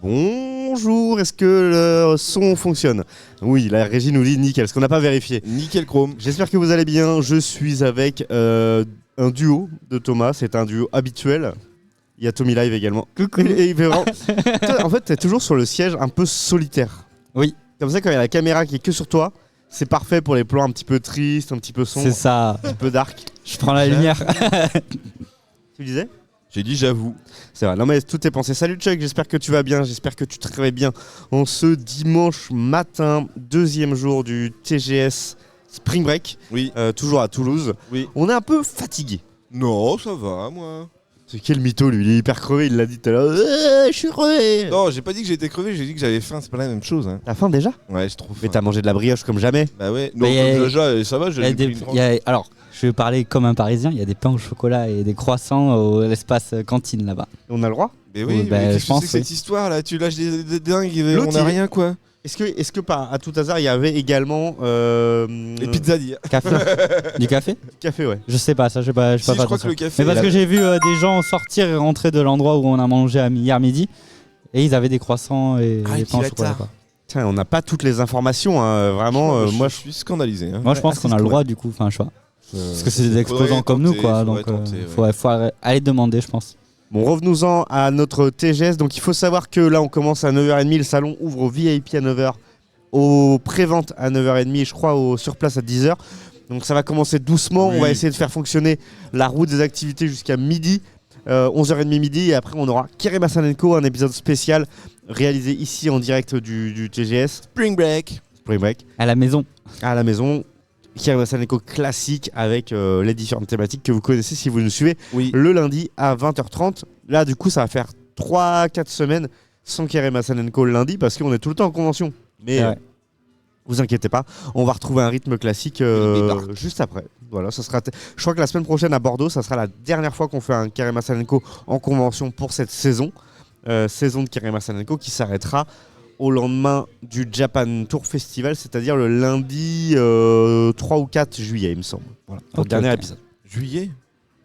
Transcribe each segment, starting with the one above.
Bonjour, est-ce que le son fonctionne? Oui, la régie nous dit nickel, ce qu'on n'a pas vérifié. Nickel chrome. J'espère que vous allez bien. Je suis avec un duo de Thomas, c'est un duo habituel. Il y a Tommy Live également. Coucou. Et il fait vraiment... Toi, en fait, t'es toujours sur le siège un peu solitaire. Oui. Comme ça, quand il y a la caméra qui est que sur toi, c'est parfait pour les plans un petit peu tristes, un petit peu sombres, C'est ça. un petit peu dark. Je prends la lumière. Tu disais? J'ai dit j'avoue. C'est vrai, non mais tout est pensé. Salut Chuck, j'espère que tu vas bien, j'espère que tu te réveilles bien en ce dimanche matin, deuxième jour du TGS Spring Break, Oui. toujours à Toulouse. Oui. On est un peu fatigué. Non, ça va, moi. C'est quel mytho lui, il est hyper crevé, il l'a dit tout à l'heure. Je suis crevé. Non, j'ai pas dit que j'étais crevé, j'ai dit que j'avais faim, c'est pas la même chose. Hein. T'as faim déjà? Ouais, j'ai trop faim. Mais t'as mangé de la brioche comme jamais. Bah ouais. Non, Mais déjà, ça va, j'ai pris une tranche. Alors, je vais parler comme un Parisien. Il y a des pains au chocolat et des croissants au l'espace cantine là-bas. On a le droit? Mais oui, bah, mais je qu'est-ce que pense, c'est que cette histoire là? Tu lâches des dingues, L'autre, on a rien quoi. Est-ce que par à tout hasard il y avait également Les pizzas d'hier. Café. Du café? café, ouais. Je sais pas, ça, je sais pas. Si, je crois attention. que le café. Mais parce que j'ai vu des gens sortir et rentrer de l'endroit où on a mangé hier midi et ils avaient des croissants et Ah, des et pains au puis chocolat. là, quoi. Tiens, on n'a pas toutes les informations, hein, vraiment. moi, Moi, je suis scandalisé. Hein. Moi, je pense ah, qu'on c'est a le cool. droit du coup. Enfin, je sais pas. Parce que c'est des Faudrait exposants comme nous, tenter, quoi. faudrait Donc, tenter, ouais. faut aller demander, je pense. Bon, revenons-en à notre TGS. Donc, il faut savoir que là, on commence à 9h30. Le salon ouvre au VIP à 9h, au pré-vente à 9h30, je crois, au sur place à 10h. Donc, ça va commencer doucement. Oui. On va essayer de faire fonctionner la roue des activités jusqu'à midi, 11h30 midi. Et après, on aura Kerem Hassanenko, un épisode spécial réalisé ici en direct du TGS. Spring break. Spring Break, À la maison. à la maison. Kerem Hassanenko classique avec les différentes thématiques que vous connaissez si vous nous suivez. Oui. Le lundi à 20h30. Là, du coup, ça va faire 3-4 semaines sans Kerem Hassanenko le lundi parce qu'on est tout le temps en convention. Mais C'est vrai. vous inquiétez pas, on va retrouver un rythme classique juste après. Voilà, ça sera je crois que la semaine prochaine à Bordeaux, ça sera la dernière fois qu'on fait un Kerem Hassanenko en convention pour cette saison. Saison de Kerem Hassanenko qui s'arrêtera au lendemain du Japan Tour Festival, c'est-à-dire le lundi 3 ou 4 juillet, il me semble. Voilà, pour Ok, le dernier ok. épisode. Juillet.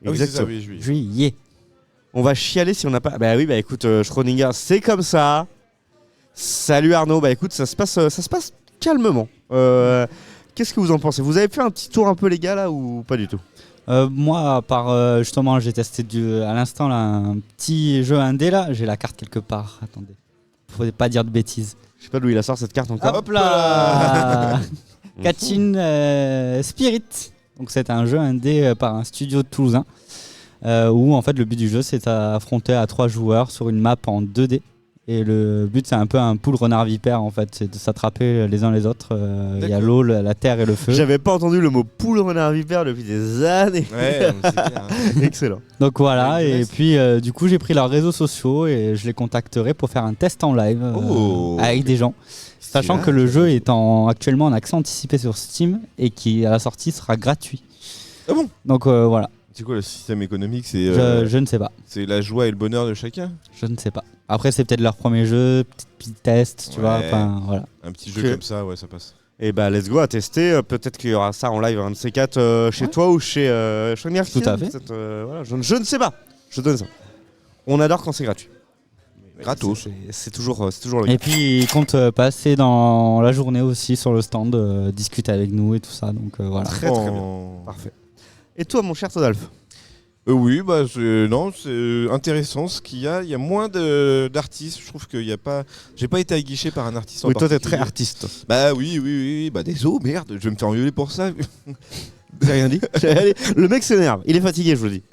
Ah oui, c'est ça, Exactement. oui, juillet. Juillet. On va chialer si on n'a pas. Bah oui, bah écoute, Schrödinger, c'est comme ça. Salut Arnaud, bah écoute, ça se passe calmement. Qu'est-ce que vous en pensez? Vous avez fait un petit tour un peu les gars là ou pas du tout? Moi, à part justement, j'ai testé à l'instant là, un petit jeu indé là. J'ai la carte quelque part. Attendez. Faut pas dire de bêtises. Je sais pas d'où il a sorti cette carte encore. Hop là Catching Spirit. Donc c'est un jeu indé par un studio toulousain où en fait le but du jeu c'est d'affronter à 3 joueurs sur une map en 2D. Et le but c'est un peu un poule renard vipère en fait, c'est de s'attraper les uns les autres. Il y a l'eau, la terre et le feu. J'avais pas entendu le mot poule renard vipère depuis des années. Ouais, c'est clair. Excellent. Donc voilà, Ouais, et puis du coup j'ai pris leurs réseaux sociaux et je les contacterai pour faire un test en live avec des gens. Sachant que le jeu est actuellement en accès anticipé sur Steam et qui à la sortie sera gratuit. Ah bon? Donc voilà, C'est quoi le système économique? C'est je ne sais pas. c'est la joie et le bonheur de chacun? Je ne sais pas. Après c'est peut-être leur premier jeu, petit test, tu vois. Ouais. Enfin voilà. Un petit jeu Ok. comme ça, ouais, ça passe. Et bah let's go à tester. Peut-être qu'il y aura ça en live un de ces quatre chez toi ou chez Schrödinger. Tout à fait. Voilà, je ne sais pas. Je donne ça. On adore quand c'est gratuit. Gratos. C'est toujours le cas. Et puis ils comptent passer dans la journée aussi sur le stand, discuter avec nous et tout ça. Donc voilà. Très très bien. Parfait. Et toi mon cher Todalf? Oui, bah non, c'est intéressant ce qu'il y a. Il y a moins d'artistes. Je trouve qu'il y a pas. J'ai pas été aguiché par un artiste en Oui, toi t'es particulier. très artiste. Bah oui. Bah désolé, merde, je vais me faire engueuler pour ça. J'ai rien dit. Le mec s'énerve. Il est fatigué, je vous le dis.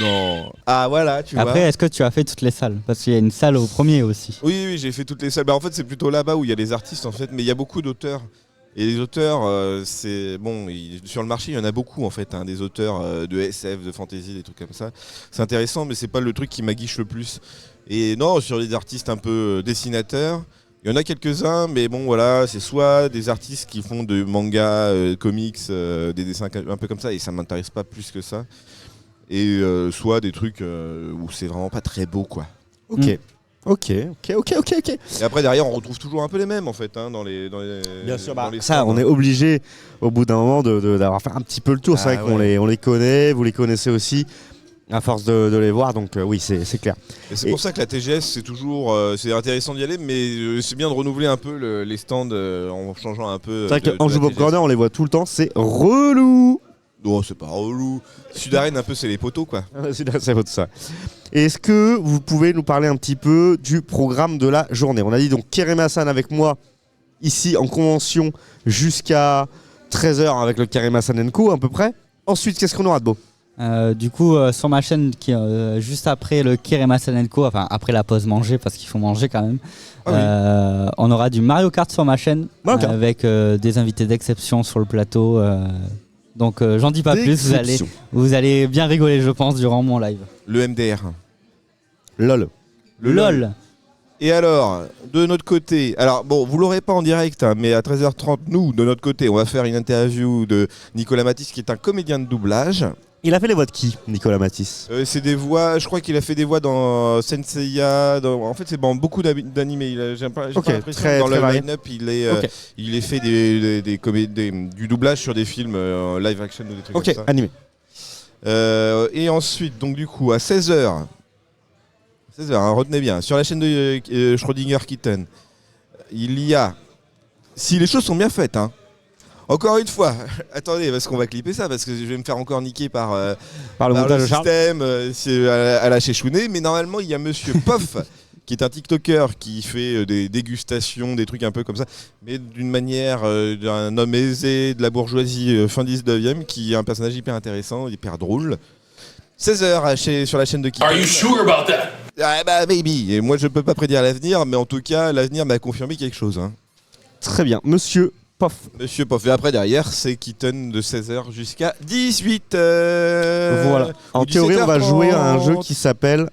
Non. Ah voilà, tu Après vois. est-ce que tu as fait toutes les salles? Parce qu'il y a une salle au premier aussi. Oui, j'ai fait toutes les salles. Bah en fait, c'est plutôt là-bas où il y a les artistes en fait, mais il y a beaucoup d'auteurs. Et les auteurs, c'est bon, sur le marché, il y en a beaucoup en fait, hein, des auteurs de SF, de fantasy, des trucs comme ça. C'est intéressant, mais c'est pas le truc qui m'aguiche le plus. Et non, sur les artistes un peu dessinateurs, il y en a quelques-uns, mais bon voilà, c'est soit des artistes qui font de manga, comics, des dessins un peu comme ça, et ça m'intéresse pas plus que ça. Et soit des trucs où c'est vraiment pas très beau quoi. Ok. Ok. Et après derrière on retrouve toujours un peu les mêmes en fait hein, dans les Bien sûr, dans les ça stands, on est obligé au bout d'un moment d'avoir fait un petit peu le tour. C'est Ah vrai qu'on ouais. on les connaît, vous les connaissez aussi. À force de les voir, donc oui, c'est clair. Et c'est pour ça que la TGS, c'est toujours c'est intéressant d'y aller, mais c'est bien de renouveler un peu les stands en changeant un peu. C'est vrai de qu'en la Pop TGS. Corner, on les voit tout le temps, c'est relou. Non, c'est pas relou. Sud-Arène, un peu, c'est les poteaux, quoi. C'est votre ça. Est-ce que vous pouvez nous parler un petit peu du programme de la journée? On a dit donc Kerem-Hassan avec moi ici en convention jusqu'à 13h avec le Kerem-Hassan & Co à peu près. Ensuite, qu'est-ce qu'on aura de beau? Du coup, sur ma chaîne, juste après le Kerem-Hassan & Co, enfin après la pause manger, parce qu'il faut manger quand même, on aura du Mario Kart sur ma chaîne, avec des invités d'exception sur le plateau. Donc j'en dis pas plus, vous allez bien rigoler, je pense, durant mon live. Le MDR. LOL. Le LOL. Et alors, de notre côté, alors bon, vous l'aurez pas en direct, hein, mais à 13h30, nous, de notre côté, on va faire une interview de Nicolas Matisse, qui est un comédien de doublage. Il a fait les voix de qui, Nicolas Matisse? C'est des voix, je crois qu'il a fait des voix dans Senseiya, en fait c'est dans beaucoup d'animés. J'ai pas l'impression que dans le line-up il est fait du doublage sur des films live action ou des trucs comme ça. Ok, animé. Et ensuite, donc du coup, à 16h, hein, retenez bien, sur la chaîne de Schrödinger Kitten, il y a, si les choses sont bien faites, hein, encore une fois, attendez, parce qu'on va clipper ça, parce que je vais me faire encore niquer par le montage le de Charles. système à la Chechounet, mais normalement il y a Monsieur Poff qui est un TikToker qui fait des dégustations, des trucs un peu comme ça, mais d'une manière d'un homme aisé de la bourgeoisie fin 19e, qui est un personnage hyper intéressant, hyper drôle. 16h sur la chaîne de Kitten. Are you sure about that? Ah bah maybe, et moi je peux pas prédire l'avenir, mais en tout cas l'avenir m'a confirmé quelque chose. Hein. Très bien, Monsieur Poff. Monsieur Poff. Et après, derrière, c'est Kitten de 16h jusqu'à 18h. Voilà. En théorie, on va jouer à un jeu qui s'appelle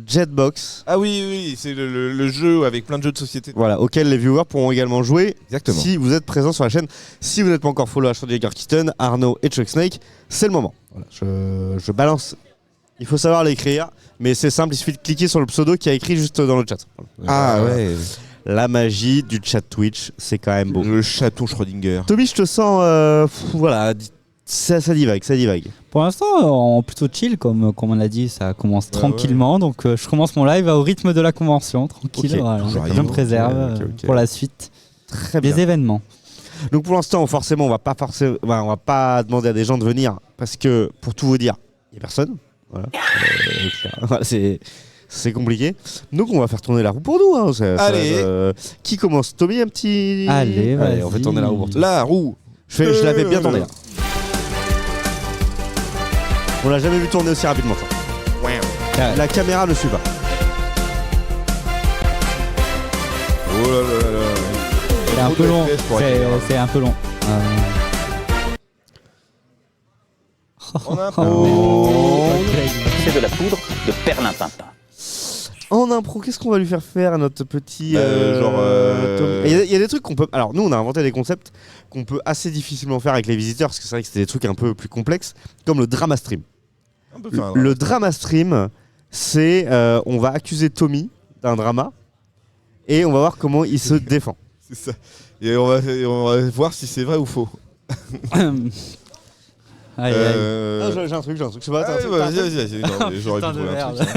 Jetbox. Ah oui, c'est le jeu avec plein de jeux de société. Voilà, auquel les viewers pourront également jouer. Exactement. Si vous êtes présent sur la chaîne. Si vous n'êtes pas encore follow à Schrödinger Kitten, Arnaud et Chuck Snake, c'est le moment. Voilà, je balance. Il faut savoir l'écrire, mais c'est simple, il suffit de cliquer sur le pseudo qui a écrit juste dans le chat. Ah ouais. La magie du chat Twitch, c'est quand même beau. Le château Schrödinger. Tommy, je te sens, voilà, ça divague. Pour l'instant, plutôt chill, comme on l'a dit, ça commence tranquillement. Donc je commence mon live au rythme de la convention, tranquille. Ok, voilà. Je me préserve pour la suite Très bien. des événements. Donc pour l'instant, forcément, on va pas demander à des gens de venir parce que, pour tout vous dire, il n'y a personne. Voilà. Voilà, c'est compliqué. Donc on va faire tourner la roue pour nous. Hein. Allez. Qui commence? Tommy, un petit... Allez, vas-y. on fait tourner la roue pour toi. La roue. Je l'avais bien tourné là. On l'a jamais vu tourner aussi rapidement. Ça. La caméra ne suit pas. Oh là là là. C'est un peu long. C'est un peu long. On a C'est de la poudre de perlimpinpin. En impro, qu'est-ce qu'on va lui faire à notre petit... genre... Il y a des trucs qu'on peut... Alors nous, on a inventé des concepts qu'on peut assez difficilement faire avec les visiteurs, parce que c'est vrai que c'était des trucs un peu plus complexes, comme le drama stream. Le drama stream, c'est... on va accuser Tommy d'un drama, et on va voir comment il se défend. C'est ça. Et on va voir si c'est vrai ou faux. Aïe, aïe. J'ai un truc, je sais pas. Vas-y. Non, mais j'aurais pu trouver un truc.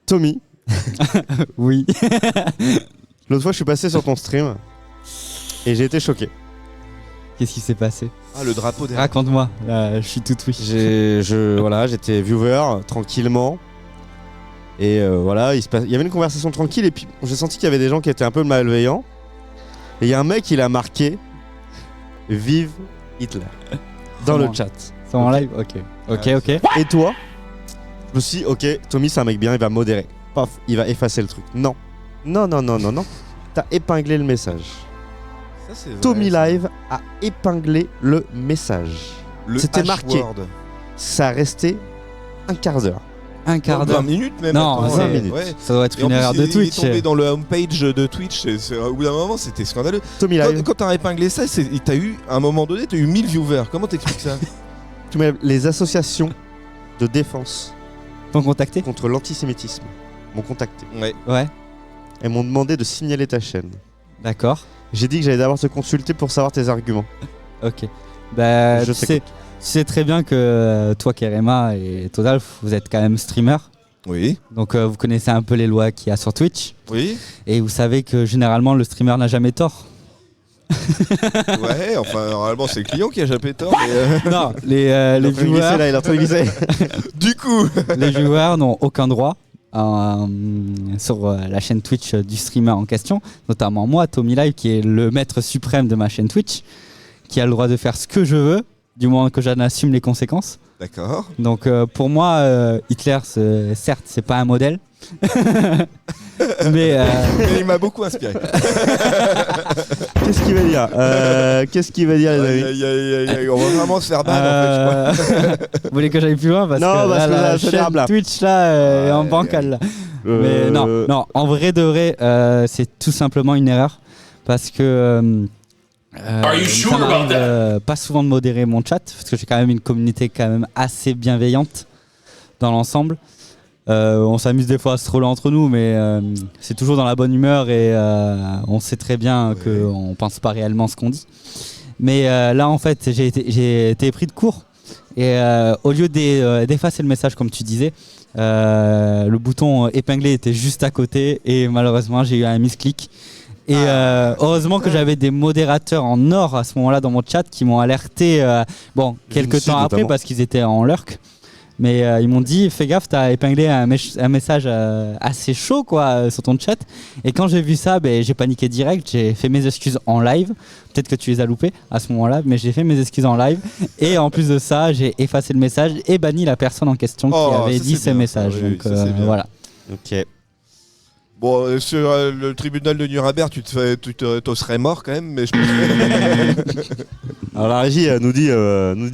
Tommy, Oui. l'autre fois je suis passé sur ton stream et j'ai été choqué. Qu'est-ce qui s'est passé? Ah, le drapeau derrière. Raconte-moi. Je suis tout oui. J'étais viewer tranquillement et voilà, il y avait une conversation tranquille et puis j'ai senti qu'il y avait des gens qui étaient un peu malveillants et il y a un mec il a marqué Vive Hitler dans le chat. C'est en live. Ok. Et toi, je me suis dit, ok, Tommy c'est un mec bien, il va modérer. Paf, il va effacer le truc. Non. T'as épinglé le message. Ça, c'est vrai, Tommy ça. Live a épinglé le message. C'était marqué. H-word. Ça a resté un quart d'heure. Un quart d'heure. 20 minutes même. Non, attends, 20 minutes. Ouais. Ça doit être Et en une erreur plus, de il est Twitch. tombé dans le homepage de Twitch. Au bout d'un moment, c'était scandaleux. Tommy Live, Quand t'as épinglé ça, t'as eu, à un moment donné, t'as eu 1000 viewers. Comment t'expliques ça? les associations de défense T'ont contacté? contre l'antisémitisme m'ont contacté. Ouais. Elles m'ont demandé de signaler ta chaîne. D'accord. J'ai dit que j'allais d'abord te consulter pour savoir tes arguments. Ok. Bah, Je tu sais très bien que toi, Kerema et Total, vous êtes quand même streamer. Oui. Donc vous connaissez un peu les lois qu'il y a sur Twitch. Oui. Et vous savez que généralement le streamer n'a jamais tort. Ouais, enfin, normalement, c'est le client qui a jamais tort. Mais Non, les viewers, Là, il est en train de glisser. du coup. les viewers n'ont aucun droit sur la chaîne Twitch du streamer en question, notamment moi, Tommy Live, qui est le maître suprême de ma chaîne Twitch, qui a le droit de faire ce que je veux, du moment que j'en assume les conséquences. D'accord. Donc pour moi, Hitler, certes, c'est pas un modèle. mais Mais il m'a beaucoup inspiré. Qu'est-ce qu'il va dire Qu'est-ce qu'il va dire, les amis? On va vraiment se faire ban en fait, je crois. vous voulez que j'aille plus loin parce Non, que parce que la là, ça chaîne dérape, là. Twitch là est en bancal là. Mais non, en vrai de vrai, c'est tout simplement une erreur parce que ça m'arrive pas souvent de modérer mon chat parce que j'ai quand même une communauté quand même assez bienveillante dans l'ensemble. On s'amuse des fois à se troller entre nous, mais c'est toujours dans la bonne humeur et on sait très bien qu'on pense pas réellement ce qu'on dit. Mais là, en fait, j'ai été pris de court et au lieu d'effacer le message, comme tu disais, le bouton épinglé était juste à côté et malheureusement, j'ai eu un misclick. Et heureusement que j'avais des modérateurs en or à ce moment-là dans mon chat qui m'ont alerté quelques temps après parce qu'ils étaient en lurk. Mais ils m'ont dit fais gaffe, t'as épinglé un message assez chaud quoi sur ton chat. Et quand j'ai vu ça, j'ai paniqué direct. J'ai fait mes excuses en live. Peut-être que tu les as loupées à ce moment-là, mais j'ai fait mes excuses en live. Et en plus de ça, j'ai effacé le message et banni la personne en question qui avait dit ces messages. Oui, donc ça, c'est bien. voilà. Ok. Bon, sur le tribunal de Nuremberg, tu serais mort quand même, mais je pense que Alors la régie nous dit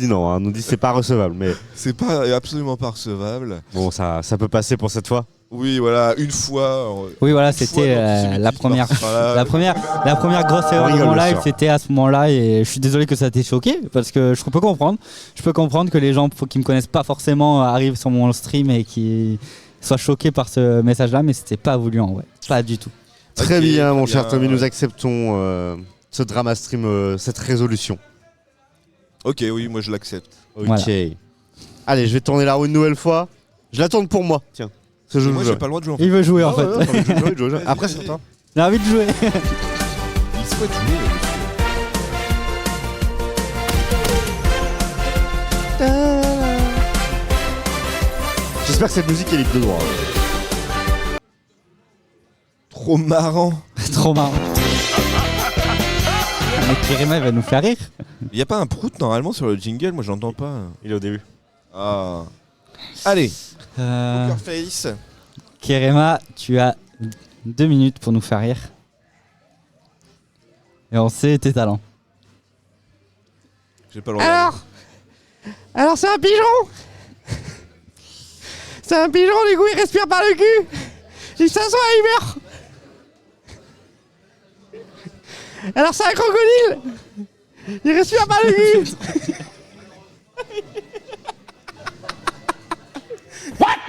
non, hein, nous dit c'est pas recevable, mais c'est pas absolument pas recevable. bon, ça peut passer pour cette fois. Oui, voilà, une fois. Oui, voilà, une fois c'était d'antisémitisme la première, par-là. la première grosse erreur de rigole, mon bien live, sûr. c'était à ce moment-là et je suis désolé que ça t'ait choqué parce que je peux comprendre. Je peux comprendre que les gens qui me connaissent pas forcément arrivent sur mon stream et qui soient choqués par ce message-là, mais c'était pas voulu en vrai, pas du tout. Très Ok, bien, mon très cher bien, Tommy, nous ouais. acceptons ce drama stream, cette résolution. Ok, oui, moi je l'accepte. Ok. Voilà. Allez, je vais tourner la roue une nouvelle fois. Je la tourne pour moi, tiens. Ce jeu Moi j'ai pas le droit de jouer en fait. Il veut jouer en Ah fait. ouais, ouais, je vais jouer. Après, c'est toi. Il a envie de jouer. Il souhaite jouer. J'espère que cette musique est libre de droit. Trop marrant. Trop marrant. Mais Kirima il va nous faire rire. Il y a pas un prout normalement sur le jingle, moi j'entends pas. Il est au début. Ah. Allez, Euh, Poker Face. Kirima, tu as 2 minutes pour nous faire rire. Et on sait tes talents. J'ai pas le droit. Alors c'est un pigeon. C'est un pigeon, du coup il respire par le cul. Il s'assoit et il meurt. Alors c'est un crocodile. Il respire par le cul.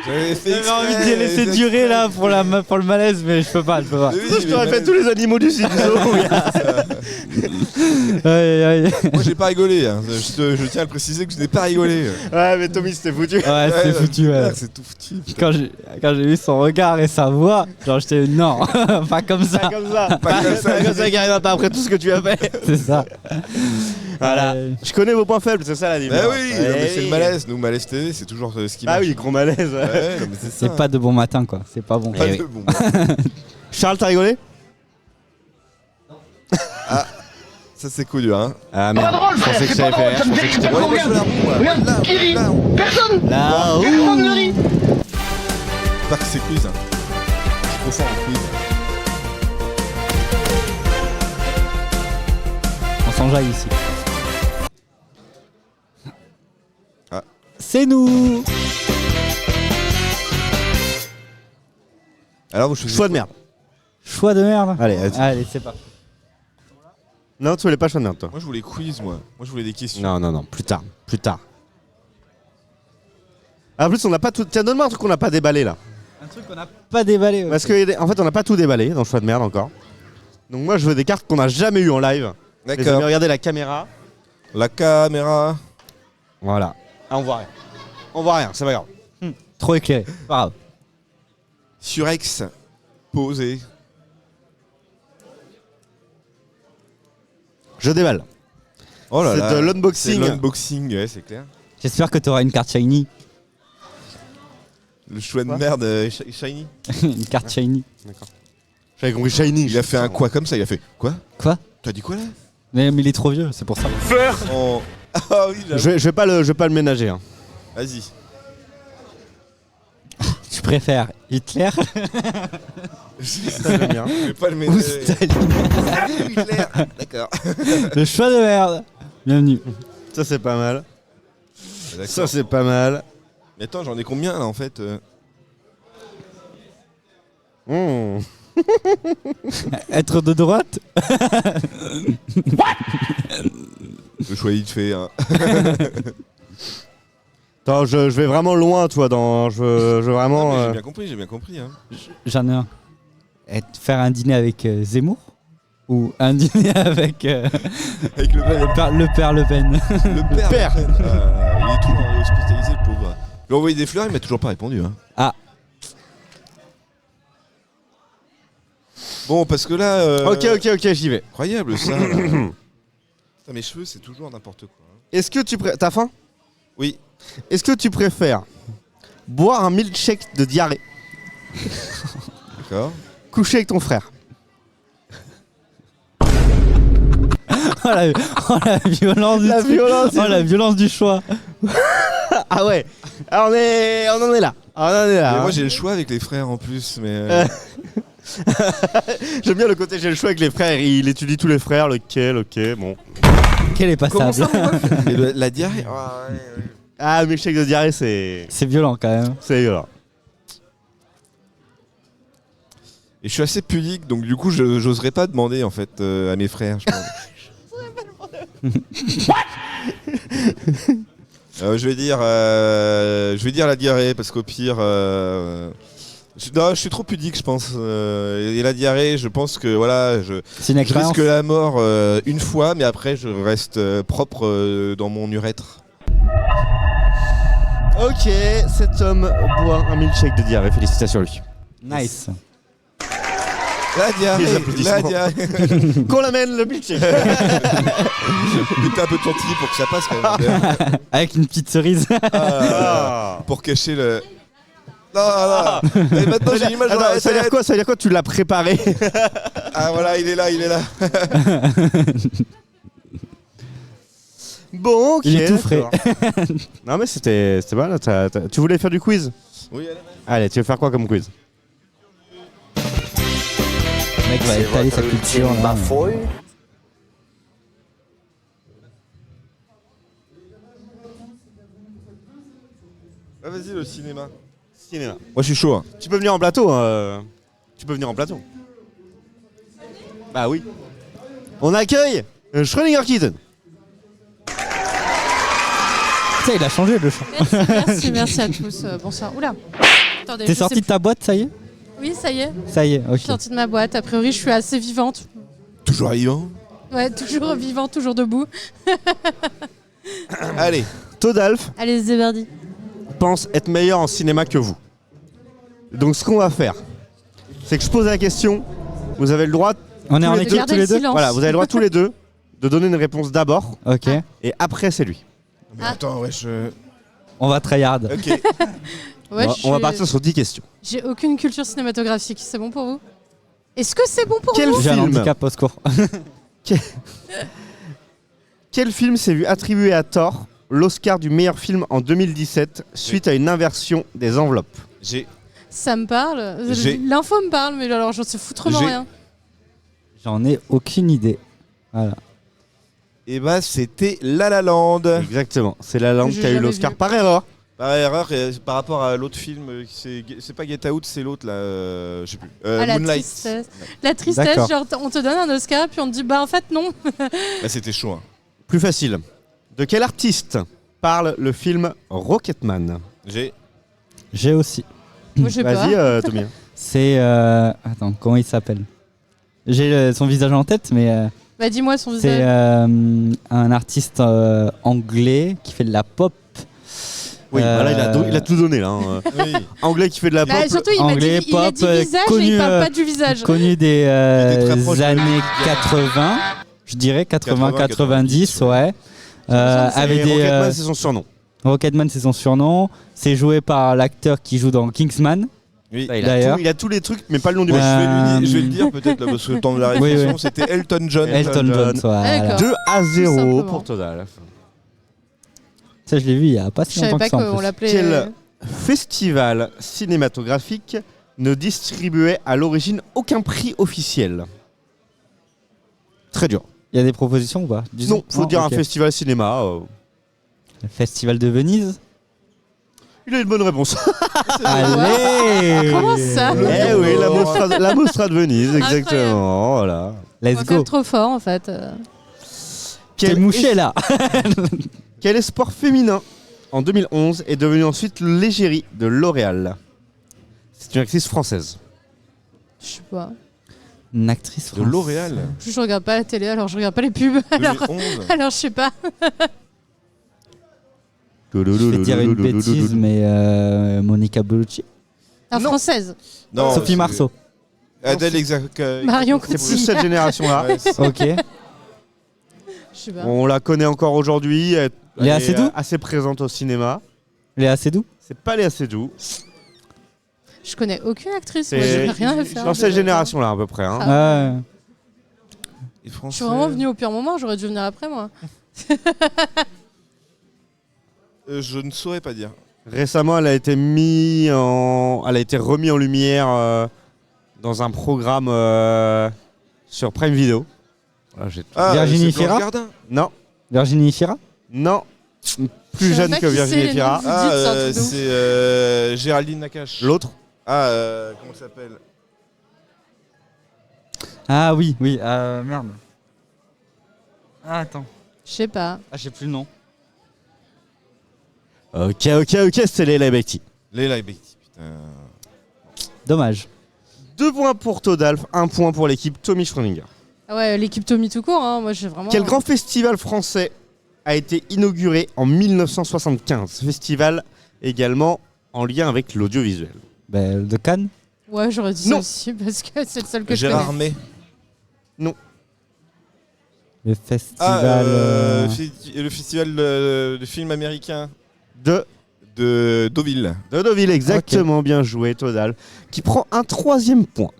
J'avais envie de les laisser durer là pour le malaise, mais je peux pas. Je t'aurais fait tous les animaux du site. Moi j'ai pas rigolé, hein. Je tiens à le préciser que je n'ai pas rigolé. Ouais, mais Tommy, c'était foutu. Ouais, c'était foutu. Ouais. C'est tout foutu. Quand j'ai vu son regard et sa voix, genre j'étais non, pas comme ça. Pas comme ça. Pas comme ça qui arrive à pas après tout ce que tu as fait. C'est ça. Voilà. Je connais vos points faibles, c'est ça la Bah différence. oui, non, mais c'est le malaise. Nous, Malaise TV, c'est toujours ce qui Ah marche. oui, gros malaise. Ouais, non, mais c'est ça. C'est pas de bon matin quoi, c'est pas bon. Pas Eh de oui. bon. Charles, t'as rigolé? Ça c'est coup dur, hein. Ah merde, je pensais que j'avais fait rire, je pensais que j'étais Ouais, moi je veux la roue, moi. Regarde, qui rit? Personne. là. Personne ne rit. Pas que c'est quiz. Hein. Je suis trop fort en quiz. On s'enjaille ici. Ah. C'est nous. Alors vous choisissez. Choix de merde. Choix de merde. Allez, vas-y. Allez, c'est parti. Non, tu voulais pas choix de merde, toi. Moi je voulais quiz, moi. Moi je voulais des questions. Non, plus tard. En plus, on n'a pas tout. Tiens, donne-moi un truc qu'on n'a pas déballé là. Un truc qu'on n'a pas déballé. Parce qu'en fait, on n'a pas tout déballé dans le choix de merde encore. Donc, moi, je veux des cartes qu'on n'a jamais eues en live. Les amis, D'accord. regardez la caméra. La caméra. Voilà. Ah, on voit rien. On voit rien, c'est pas grave. Trop éclairé. Pas grave. Surex. Posé. Je déballe. Oh là C'est là. de l'unboxing. C'est l'unboxing, ouais, c'est clair. J'espère que tu auras une carte shiny. Le choix de Quoi merde shiny. Une carte shiny. J'avais compris Shiny. Il a fait un quoi comme ça, il a fait quoi? Quoi? T'as dit quoi là? Mais il est trop vieux, c'est pour ça. Oh. Ah oui, j'avoue. Je vais pas le ménager. Hein. Vas-y. Tu préfères Hitler Ça, j'aime bien. Je vais pas le ou ménager. Staline? Hitler. D'accord. Le choix de merde. Bienvenue. Ça, c'est pas mal. D'accord. Ça, c'est pas mal. Mais attends, j'en ai combien là en fait Mmh. Être de droite? Le choix vite fait. Hein. Attends, je vais vraiment loin, toi. Je veux vraiment. Non, mais j'ai bien compris. Hein. J'en ai un. Faire un dîner avec Zemmour? Ou un dîner avec Avec le père Le Pen? Le père. père. Il est toujours hospitalisé, le pauvre. Je lui ai envoyé des fleurs, il m'a toujours pas répondu. Hein. Ah. Bon, parce que là. Ok, j'y vais. Incroyable ça. Là. Putain, mes cheveux, c'est toujours n'importe quoi. Hein. Est-ce que tu T'as faim? Oui. Est-ce que tu préfères boire un milkshake de diarrhée, D'accord. coucher avec ton frère? Oh la violence du La truc. violence, Oh la violence du choix. Ah ouais. Ah, on en est là. Ah, on en est là. Mais hein. moi, j'ai le choix avec les frères en plus, mais. J'aime bien le côté j'ai le choix avec les frères. Il étudie tous les frères. Lequel? Ok, bon. Quel est passable? Mais la diarrhée. Ah, ouais, ouais. Ah, milkshake de diarrhée, c'est C'est violent quand même. violent. Et je suis assez pudique, donc du coup, j'oserais pas demander en fait à mes frères. Je pense. Je vais dire la diarrhée parce qu'au pire, je suis trop pudique, je pense. Et la diarrhée, je pense que voilà, C'est une je expérience. risque la mort une fois, mais après, je reste propre dans mon urètre. Ok, cet homme boit un milkshake de diarrhée. Félicitations à lui. Nice. La Les diarrhée, applaudissements. la diarrhée. Qu'on l'amène le milkshake. Mettez un peu de chantilly pour que ça passe quand même. Avec une petite cerise. Ah. Pour cacher le. Non. Et maintenant j'ai l'image dans Attends, la ça veut dire tête. quoi? Ça veut dire quoi? Tu l'as préparé? Ah voilà, il est là. Bon, ok. Il est tout frais. d'accord. Non mais c'était mal. Tu voulais faire du quiz? Oui, Allez, tu veux faire quoi comme quiz? Le mec va étaler sa culture. là. Ah, vas-y, le cinéma. Cinéma. Moi je suis chaud. Hein. Tu peux venir en plateau. Tu peux venir en plateau. Bah oui. On accueille Schrödinger Kitten. Ça, il a changé le chant. Merci à tous. Bonsoir. Oula. Attendez, T'es je sorti sais de ta boîte, ça y est? plus. Oui, ça y est. Ça y est, Je ok. suis sortie de ma boîte. A priori, je suis assez vivante. Toujours vivant. Ouais, toujours vivante, toujours debout. Allez. Todalf Allez, Zéberdi. pense être meilleur en cinéma que vous. Donc ce qu'on va faire, c'est que je pose la question. Vous avez le droit, On est en les équipe deux, tous les deux? silence. voilà, vous avez le droit tous les deux de donner une réponse d'abord Ok. et après c'est lui. Mais attends, ouais, je. On va tryhard. Ok. Ouais, On va partir sur 10 questions. J'ai aucune culture cinématographique. C'est bon pour vous? Est-ce que c'est bon pour Quel vous? J'ai un film handicap au secours. Quel film s'est vu attribuer à tort l'Oscar du meilleur film en 2017 suite à une inversion des enveloppes? J'ai. Ça me parle. J'ai- L'info me parle, mais alors j'en sais foutrement J'ai- rien. J'en ai aucune idée. Voilà. Et bah, c'était La La Land. Exactement, c'est La Land J'ai qui a eu jamais l'Oscar vu. par erreur. Par erreur, par rapport à l'autre film, c'est pas Get Out, c'est l'autre là, je sais plus. Ah, la Moonlight. tristesse. La tristesse, D'accord. genre on te donne un Oscar, puis on te dit bah en fait non. Bah, c'était chaud. Hein. Plus facile. De quel artiste parle le film Rocketman? J'ai aussi. Moi j'ai pas. Vas-y, Tommy. C'est. Attends, comment il s'appelle? J'ai son visage en tête, mais. Bah dis-moi son C'est visage. un artiste anglais qui fait de la pop. Oui, voilà, il a tout donné là. hein. Oui. Anglais qui fait de la pop. Bah, surtout, il anglais, a dit pop, visage et connu, il parle pas du visage. Connu des était très proche de années Lady 80, je dirais 80, 80, 90, ouais. Et Avec des Rocketman, c'est son surnom. Rocketman, c'est son surnom. C'est joué par l'acteur qui joue dans Kingsman. Oui. Il D'ailleurs. il a tous les trucs, mais pas le nom du Moi, mec. je vais le dire peut-être là, parce que le temps de la Oui, réflexion, oui. c'était Elton John. Elton John, voilà. D'accord. 2-0 simplement. pour Total. Ça, je l'ai vu il y a pas si Je savais longtemps pas que ça. en qu'on plus. l'appelait. Quel festival cinématographique ne distribuait à l'origine aucun prix officiel? Très dur. Il y a des propositions ou pas? Non, faut dire ok. un festival cinéma. Le Festival de Venise. Il a une bonne réponse. Allez. Comment ça Eh oui, la Mostra de Venise, exactement. Voilà. On Let's va go. faire trop fort en fait. T'es mouché là. Quel espoir féminin en 2011 est devenu ensuite l'égérie de L'Oréal? C'est une actrice française. Je sais pas. Une actrice De française. L'Oréal. Je regarde pas la télé, alors je regarde pas les pubs. Alors, 2011. alors je sais pas. Je vais dire une bêtise, mais Monica Bellucci. La Non. française. Non, Sophie c'est- Marceau. Adèle exact. Marion C'est plus Cotillard. cette génération-là. Ouais, c'est- Ok. Je sais pas. On la connaît encore aujourd'hui. Elle Léa est Seydoux assez présente au cinéma. Léa Seydoux. C'est pas Léa Seydoux. Je connais aucune actrice. Moi, j'ai C'est rien à faire. dans cette génération-là à peu près. hein. Ah. Ouais. Et Je français. suis vraiment venue au pire moment. J'aurais dû venir après moi. Je ne saurais pas dire. Récemment, elle a été remise en lumière dans un programme sur Prime Video. Voilà, j'ai tout. Virginie c'est Blanche Fira Gardin. Non, Virginie Fira. non, Je plus sais jeune pas que qui Virginie c'est, les Fira. noms. Vous dites, c'est un truc de ouf. C'est Géraldine Nakache. L'autre, Comment ça s'appelle? Ah oui, oui. Merde. Ah attends. Je sais pas. Ah, je sais plus le nom. ok, c'est Leila Bekti. Leila Bekti, putain. Dommage. 2 points pour Todalf, 1 point pour l'équipe Tommy Schröninger. Ah ouais, l'équipe Tommy tout court. Hein. Moi, j'ai vraiment. Quel grand festival français a été inauguré en 1975? Festival également en lien avec l'audiovisuel. Ben, de Cannes. Ouais, j'aurais dit Non. ça aussi parce que c'est le seul que je Gérard connais. May. Le festival. Le festival de films américains De de Deauville. Deauville, exactement, bien joué Todal, qui prend un 3e point.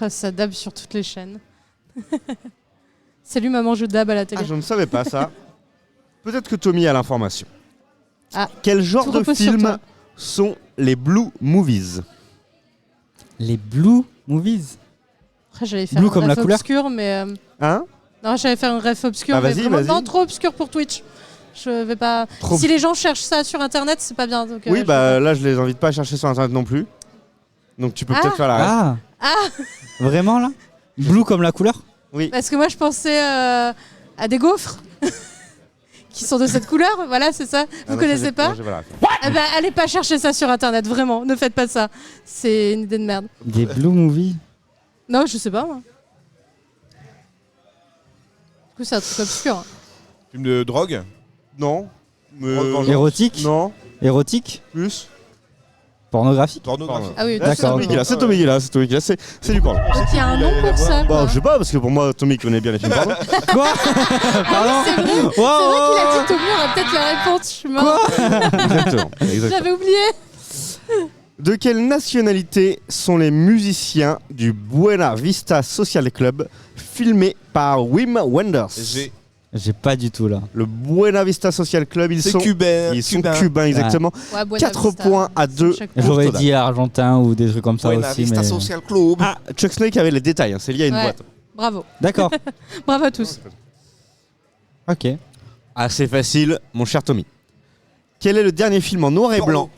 Ah, ça dab sur toutes les chaînes. Salut maman, je dab à la télé. Ah, je ne savais pas ça. Peut-être que Tommy a l'information. Ah, Quel genre tout de repose sur films toi. sont les Blue Movies? Les Blue Movies. Après, j'allais faire Blue un comme la ref couleur obscur, mais Hein? non, j'allais faire un ref obscur, Ah, mais vas-y, vraiment vas-y. non, trop obscur pour Twitch. Je vais pas. Trop- Si les gens cherchent ça sur internet, c'est pas bien. Donc, Oui, je bah vais là, je les invite pas à chercher sur internet non plus. Donc tu peux Ah. peut-être faire la ref. Ah. Vraiment là? Blue comme la couleur? Oui. pas. Parce que moi, je pensais à des gaufres qui sont de cette couleur. Voilà, c'est ça. Ah Vous non, connaissez j'ai- pas non, j'ai la ref. Eh ben, allez pas chercher ça sur internet, vraiment. Ne faites pas ça. C'est une idée de merde. Des Blue Movies. Non, je sais pas moi. Du coup, c'est un truc obscur. Film de drogue. Non. Vengeance. Érotique? Non. Érotique? Plus. Pornographique? Pornographie. Ah oui, Là, c'est D'accord, Tommy ok. qui l'a, c'est Tommy qui l'a, c'est Tommy qui l'a, c'est du porno. Donc il y a un nom pour ça. Bon, quoi. je sais pas, parce que pour moi, Tommy connaît bien les films porno. Quoi? Pardon? C'est vrai, Wow, c'est vrai qu'il a dit Tommy, on aurait peut-être la réponse. Je suis mort. Exactement. J'avais oublié. De quelle nationalité sont les musiciens du Buena Vista Social Club filmés par Wim Wenders? J'ai pas du tout là. Le Buena Vista Social Club, ils C'est sont cubain. cubains exactement. Ouais, Buena 4 Vista. points à 2. Chaque fois. J'aurais Total. dit argentin ou des trucs comme ça Buena aussi. Vista Mais... Social Club. Ah, Chuck Snake avait les détails, hein, c'est lié à une Ouais. boîte. Bravo. D'accord. Bravo à tous. Ok. Assez facile, mon cher Tommy. Quel est le dernier film en noir et blanc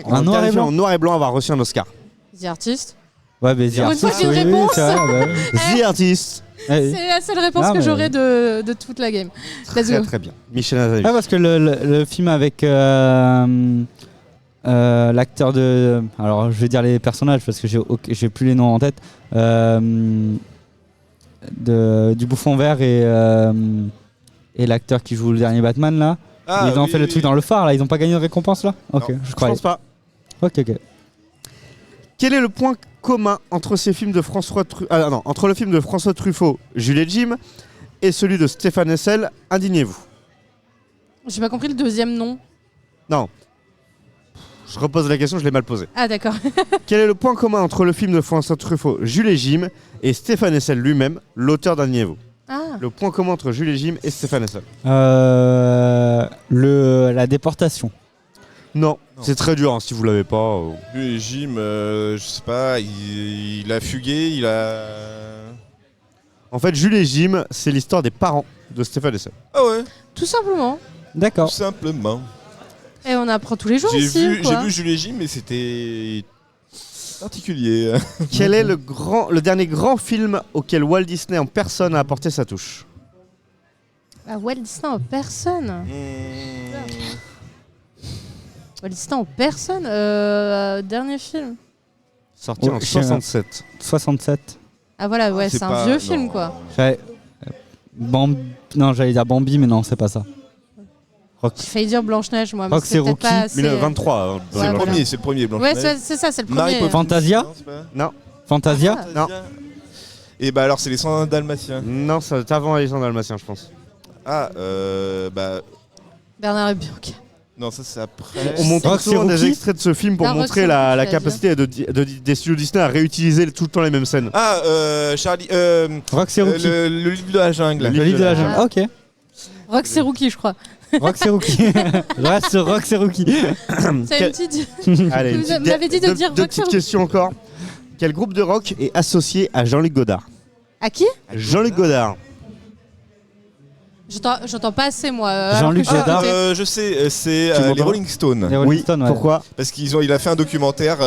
En noir et blanc. En noir et blanc à avoir reçu un Oscar. The Artist. Ouais, mais Pour une fois que j'ai une réponse. c'est vrai, bah oui. The Artist. Ouais. C'est la seule réponse Ah, que mais- j'aurai de toute la game. Let's Très go. très bien. Michel Azavi. Ouais, parce que le film avec l'acteur de. Alors, je vais dire les personnages parce que j'ai plus les noms en tête. du Bouffon Vert et l'acteur qui joue le dernier Batman là. Ils ont fait le truc dans le phare là, ils ont pas gagné de récompense là. Ok, Non, je croyais. pense pas. Ok. Quel est le point commun entre ces films de entre le film de François Truffaut, Jules et Jim, et celui de Stéphane Hessel, Indignez-vous? J'ai pas compris le deuxième nom. Non. Je repose la question, je l'ai mal posée. Ah d'accord. Quel est le point commun entre le film de François Truffaut, Jules et Jim, et Stéphane Hessel lui-même, l'auteur d'Indignez-vous? Ah. Le point commun entre Jules et Jim et Stéphane Hessel. La déportation. Non, c'est très dur hein, si vous l'avez pas. Lui et Jim, je sais pas, il a fugué, il a. En fait, Jules et Jim, c'est l'histoire des parents de Stéphane Hessel. Ah ouais, Tout simplement. tout D'accord. simplement. Et on apprend tous les jours ici. ou J'ai quoi vu Jules et Jim, mais c'était particulier. Quel est le dernier grand film auquel Walt Disney en personne a apporté sa touche? Ah, Walt Disney en personne. Walt Disney en personne. Dernier film. Sorti en 67. 67. Ah voilà, ouais, c'est un pas- vieux non. film quoi. Non, j'allais dire Bambi, mais non, c'est pas ça. J'ai failli dire Blanche-Neige moi, mais Crois que c'est peut-être Rookie, pas assez. 1923. Ouais, C'est le voilà. premier, c'est le premier Blanche. Ouais, c'est ça, c'est le Marie premier. Poppins. Fantasia Non, c'est pas- Non, Fantasia Ah. non, Et bah alors c'est les 101 Dalmatiens. non, c'est avant Alexandre Dalmatien, je pense. Ah, bah Bernard et Bianca. non, ça c'est après. On montre Roxy souvent des Rookie extraits de ce film pour Non, montrer Roxy la Rookie, tu l'as capacité des studios Disney à réutiliser tout le temps les mêmes scènes. Ah, Charlie, Roxy Rookie. le livre de la jungle. Le livre de la jungle. Ah. Ok. Rox et Rookie, je crois. Roxy Rookie. Je reste sur Roxy Rookie. C'est une petite. Allez, Vous m'avez dit de dire deux Roxy petites Rookie. questions encore. Quel groupe de rock est associé à Jean-Luc Godard? À qui? Jean-Luc Godard. J'entends pas assez moi. Jean-Luc alors que je suis à Godard. côté. Je sais, c'est Tu les m'entends Rolling Stones. Les Rolling Stones, ouais. Pourquoi? Parce qu'il a fait un documentaire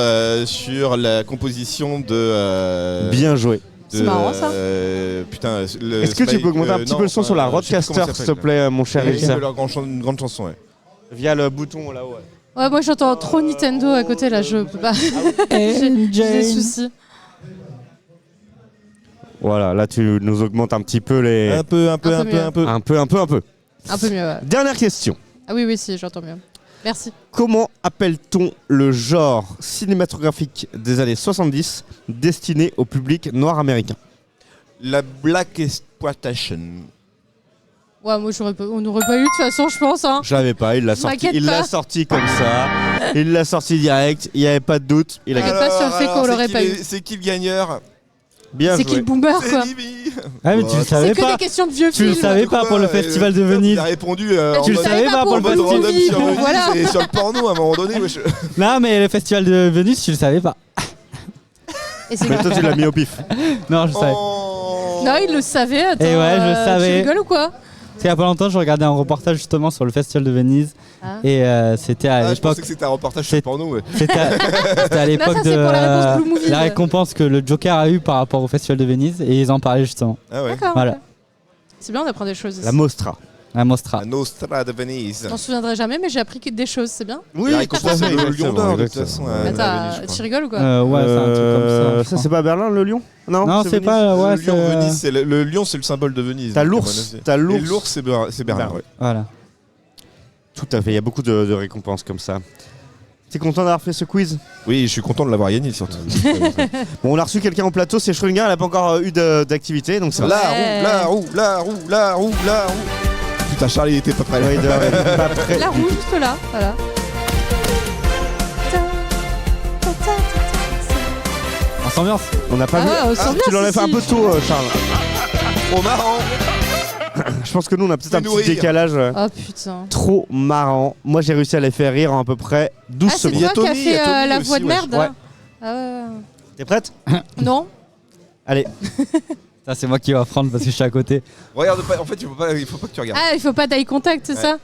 sur la composition de. Bien joué. C'est marrant, ça. Putain. Est-ce que tu peux augmenter un petit peu le son sur la Roadcaster, s'il te plaît, mon cher C'est Elisa? leur une grande chanson, ouais. Via le bouton là-haut. Ouais, moi j'entends trop Nintendo à côté là, je peux pas. J'ai des soucis. Voilà, là tu nous augmentes un petit peu les. Un peu. Un peu mieux. Un peu. Un peu mieux, ouais. Dernière question. Ah oui, si, j'entends mieux. Merci. Comment appelle-t-on le genre cinématographique des années 70 destiné au public noir américain? La Black Exploitation. Ouais, moi on n'aurait pas eu de toute façon, je pense. Hein. Je l'avais pas, il l'a sorti. M'inquiète Il l'a pas. sorti comme ça. Il l'a sorti direct, il n'y avait pas de doute. Il a T'inquiète gagné. pas sur le fait qu'on l'aurait pas eu. C'est qui le gagneur? Bien C'est qui joué. le boomer C'est quoi? Bibi. Ah, mais tu le C'est savais que pas. des questions de vieux Tu le films. savais pas pour le festival de Venise. Il a répondu Tu le le savais pas pour en le mode festival. random sur Bon, Venise voilà. et sur le porno à un moment donné. wesh. Non, mais le festival de Venise, tu le savais pas. Et c'est Mais toi tu l'as mis au pif. Non, je savais. Oh. Non, il le savait. Attends, Et ouais, je savais. Tu rigoles ou quoi? Il y a pas longtemps, je regardais un reportage justement sur le festival de Venise. Ah. Et c'était à Ah, je l'époque. pensais que c'était un reportage sur C'est- le porno. Ouais. C'était à l'époque ça, de c'est pour la réponse Blue Movie, la ouais. récompense que le Joker a eu par rapport au festival de Venise et ils en parlaient justement. Ah ouais. D'accord. Voilà. ok. C'est bien, on apprend des choses ici. La Mostra. La Mostra. La Nostra de Venise. Je m'en souviendrai jamais, mais j'ai appris des choses, c'est bien. Oui, La récompense tout à fait, le Lion d'Or de toute exactement. façon. à Attends, Venise, je crois. tu rigoles ou quoi? Ouais, c'est un truc comme ça. je Ça crois. c'est pas Berlin le lion? Non, c'est Venise. pas. Ouais, le lion c'est, Venise, c'est le lion, c'est le symbole de Venise. T'as donc, l'ours, à mon avis. t'as l'ours. Et l'ours, c'est Berlin. Ouais. Voilà. Tout à fait, il y a beaucoup de récompenses comme ça. T'es content d'avoir fait ce quiz? Oui, je suis content de l'avoir gagné surtout. Bon, on a reçu quelqu'un au plateau, c'est Schrödinger, elle n'a pas encore eu d'activité, donc c'est La vrai. roue. Putain, Charlie était pas prêt là. Ouais, pas prêt. La roue, juste là, voilà. On s'ambiance. On n'a pas Ah vu. ouais, on sent bien, Tu l'enlèves ceci. un peu tôt, Charles. Trop marrant. Je pense que nous, on a peut-être un Fais-nous petit rire. décalage. Oh putain. Trop marrant. Moi, j'ai réussi à les faire rire en à peu près 12 Ah, c'est secondes. y a toi qui as Tommy, il y fait a Tommy la aussi, voix de wesh. merde Ouais. là Ah ouais. T'es prête? Non. Allez. Ça, c'est moi qui vais prendre parce que je suis à côté. Regarde pas, en fait, il faut pas que tu regardes. Ah, il faut pas d'eye contact, c'est Ouais. ça?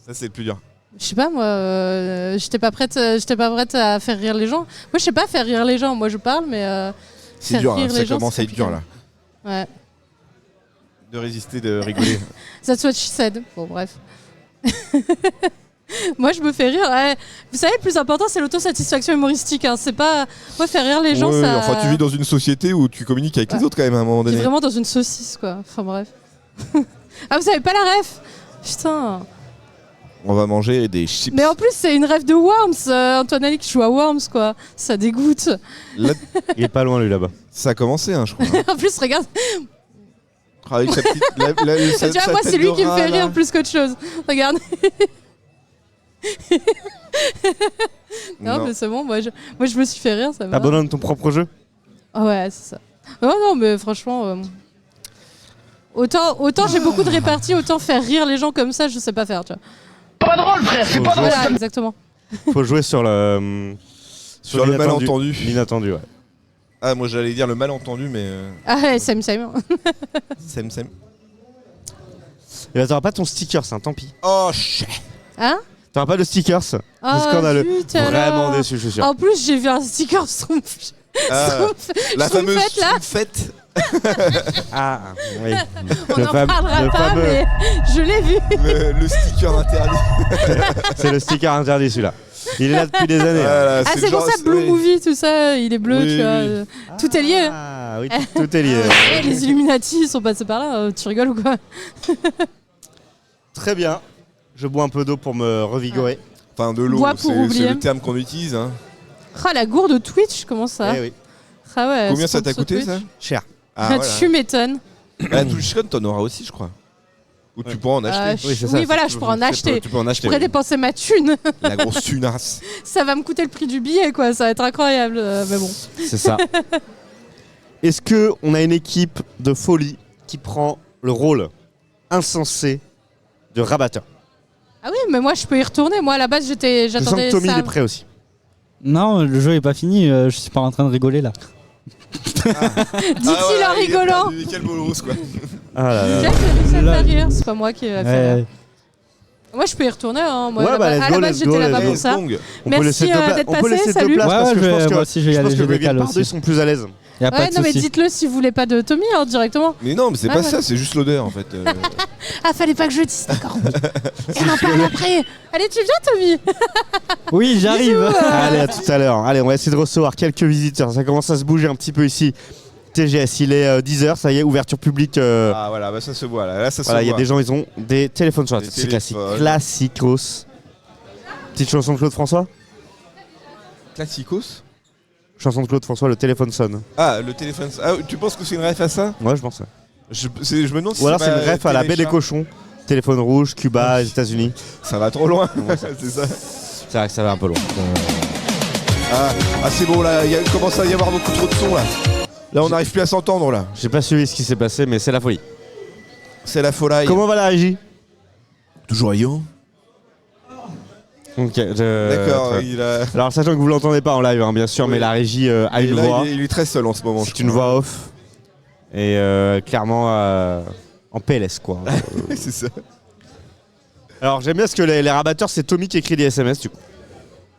Ça, c'est le plus dur. Je sais pas moi, j'étais pas prête à faire rire les gens. Moi je sais pas faire rire les gens, moi je parle mais C'est faire dur, rire hein, ça les gens, commence c'est à être dur là. ouais. De résister, de rigoler. That's what she said. Bon bref. Moi, je me fais rire. Ouais. Vous savez, le plus important, c'est l'autosatisfaction humoristique. Hein. C'est pas. Moi, faire rire les gens, Ouais, ça. Enfin, tu vis dans une société où tu communiques avec les autres quand même à un moment T'es donné. vraiment dans une saucisse, quoi. Enfin, bref. Ah, vous savez pas la ref? Putain. On va manger des chips. Mais en plus, c'est une rêve de Worms. Antoine Ali qui joue à Worms, quoi. Ça dégoûte. Là, Il est pas loin lui là-bas. ça a commencé, hein, je crois. En plus, regarde. Avec sa petite. Tu vois, moi, c'est lui qui me fait rire plus qu'autre chose. Regarde. Non, mais c'est bon. Moi, je me suis fait rire. Ça va. T'abandonnes ton propre jeu? Ah ouais, c'est ça. Oh non, mais franchement. Autant j'ai beaucoup de réparties, autant faire rire les gens comme ça, je sais pas faire, tu vois. Pas drôle, frère, c'est pas drôle. Voilà, exactement. Faut jouer sur le. Sur le malentendu. L'inattendu, ouais. Ah, moi j'allais dire le malentendu, mais. Ah ouais, Sam. Sem. Et bah t'auras pas ton sticker, c'est un tant pis. Oh, shit. Hein? T'auras pas de stickers. C'est Oh, scandaleux. zut, Vraiment alors. déçu, je suis sûr. En plus, j'ai vu un sticker Schtroumpf. Ah, la fameuse Schtroumpfette, là. fête. Ah, oui. On Le n'en fam- parlera le pas, fameux. mais je l'ai vu. Le sticker interdit. C'est le sticker interdit celui-là. Il est là depuis des années. hein. Voilà, Ah, le c'est pour genre- ça, Blue oui. Movie, tout ça, il est bleu, Oui, tu vois. oui. Tout est lié. Ah oui, tout est lié. Eh, les Illuminati, ils sont passés par là, tu rigoles ou quoi? Très bien. Je bois un peu d'eau pour me revigorer. Enfin, de l'eau, Bois pour c'est oublier. le terme qu'on utilise. Hein. Ah, la gourde Twitch, comment ça? Eh oui. Ah ouais, Combien ça t'a sponsor coûté, Twitch. ça Cher. Ah, Tu m'étonnes. La TwitchCon, t'en auras aussi, je crois. Ou tu pourras en acheter. Oui, c'est ça. Oui, voilà, je pourrais en acheter. Tu peux en Je acheter. pourrais oui. dépenser ma thune. La grosse tunasse. Ça va me coûter le prix du billet, quoi. Ça va être incroyable. Mais bon. C'est ça. Est-ce que on a une équipe de folie qui prend le rôle insensé de rabatteur? Ah oui, mais moi, je peux y retourner. Moi, à la base, Je sens j'attendais que Tommy il ça. est prêt aussi. Non, le jeu est pas fini, je suis pas en train de rigoler là. Dit-il en rigolant. Quel bolos, quoi. Ah là là. Jack, j'ai réussi à le Là. faire rire. C'est pas moi qui ai fait Ouais. rire. Moi, je peux y retourner. Hein. Moi, Ouais, à la bah, base- let's à go, la base, let's j'étais go, là-bas let's pour go. ça. On Merci, peut laisser deux places. d'être On peut passé, laisser deux salut. places Ouais, parce que ouais, je pense moi que aussi, je vais y je pense aller, que je Grévy et décale Pardue aussi. sont plus à l'aise. Y a pas Ouais, de non, mais souci. dites-le si vous voulez pas de Tommy, hein, directement. Mais non, mais c'est Ah, pas ouais. ça, c'est juste l'odeur, en fait. Ah, fallait pas que je dise, d'accord. On en parle après. Allez, tu viens, Tommy? Oui, j'arrive. Allez, à tout à l'heure. Allez, on va essayer de recevoir quelques visiteurs. Ça commence à se bouger un petit peu ici. TGS, il est 10h, ça y est, ouverture publique. Ah, voilà, bah ça se voit, là ça se Voilà, il y a voit. des gens, ils ont des téléphones sur la Des tête. C'est classique. téléphones. Classicos. Petite chanson de Claude François? Classicos. Chanson de Claude François, le téléphone sonne. Ah, le téléphone. Ah, tu penses que c'est une ref à ça? Ouais, je pense. Ouais. Je me demande si Ou alors c'est c'est pas une ref à la baie des Téléchat. cochons. Téléphone rouge, Cuba, les États-Unis. Ça va trop loin, c'est ça. C'est vrai que ça va un peu loin. Ah, c'est bon, là, il commence à y avoir beaucoup trop de sons, là. Là, on n'arrive plus à s'entendre, là. J'ai pas suivi ce qui s'est passé, mais c'est la folie. C'est la folie. Comment va la régie? Toujours ayant. Ok, D'accord, très- il a. Alors, sachant que vous l'entendez pas en live, hein, bien sûr, Oui. mais la régie a Et une là, voix. il est très seul en ce moment. C'est une voix off. Et clairement en PLS, quoi. C'est ça. Alors, j'aime bien parce que les rabatteurs, c'est Tommy qui écrit les SMS, du coup.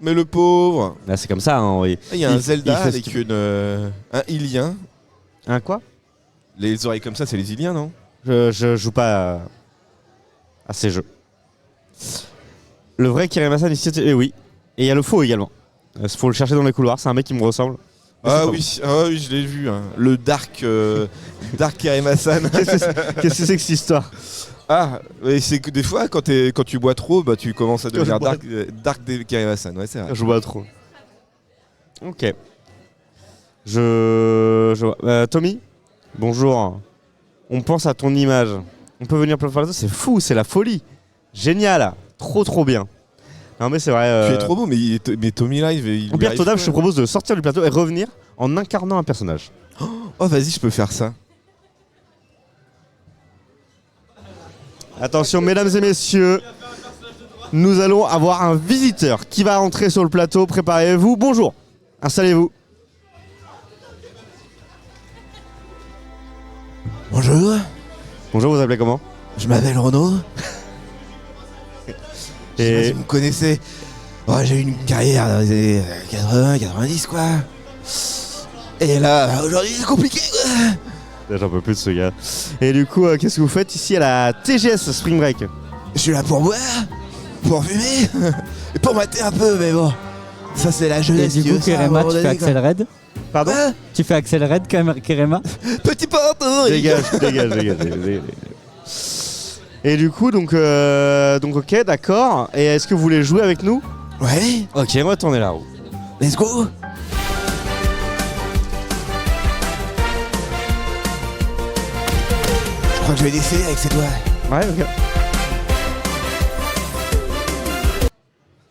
Mais le pauvre. Là, c'est comme ça, hein, oui. Il y a un Il- Zelda il fait ce avec qu'il un Ilien. Un quoi? Les oreilles comme ça, c'est les Iliens, non? Je joue pas à ces jeux. Le vrai Karim Hassan ici, oui. Et il y a le faux également. Faut le chercher dans les couloirs, c'est un mec qui me ressemble. Mais c'est Ah pas oui, je l'ai vu. Hein. Le Dark Karim Hassan. Qu'est-ce que c'est que cette histoire? Ah, et c'est que des fois, quand tu bois trop, bah, tu commences à devenir je bois- Dark Karim Hassan. Ouais, c'est vrai. Je bois trop. Ok. Tommy, bonjour. On pense à ton image. On peut venir plein de c'est fou, c'est la folie. Génial, trop bien. Non mais c'est vrai. Tu es trop beau, mais Tommy Live, il Au lui pire, arrive Todam, quoi, je te propose de sortir du plateau et revenir en incarnant un personnage. Oh, vas-y, je peux faire ça. Attention, mesdames et messieurs, nous allons avoir un visiteur qui va entrer sur le plateau. Préparez-vous. Bonjour, installez-vous. Bonjour, Bonjour, vous appelez comment? je m'appelle Renaud. Je sais pas si Et vous me connaissez. Oh, j'ai eu une carrière dans les années 80, 90 quoi. Et là, aujourd'hui c'est compliqué quoi. j'en peux plus de ce gars. Et du coup, qu'est-ce que vous faites ici à la TGS Spring Break? Je suis là pour boire. pour fumer et pour mater un peu, mais bon, ça c'est la Et jeunesse du qui coup, veut ça, à un Kerema, moment tu fais donné, quoi. Axel Red. Pardon Hein Tu fais Axel Red, Kerema. Petit porto, Dégage. Et du coup, donc ok, d'accord. Et est-ce que vous voulez jouer avec nous? Ouais, Ok, on va tourner la roue. let's go. Je crois que je vais laisser avec ses doigts. Ouais, ok.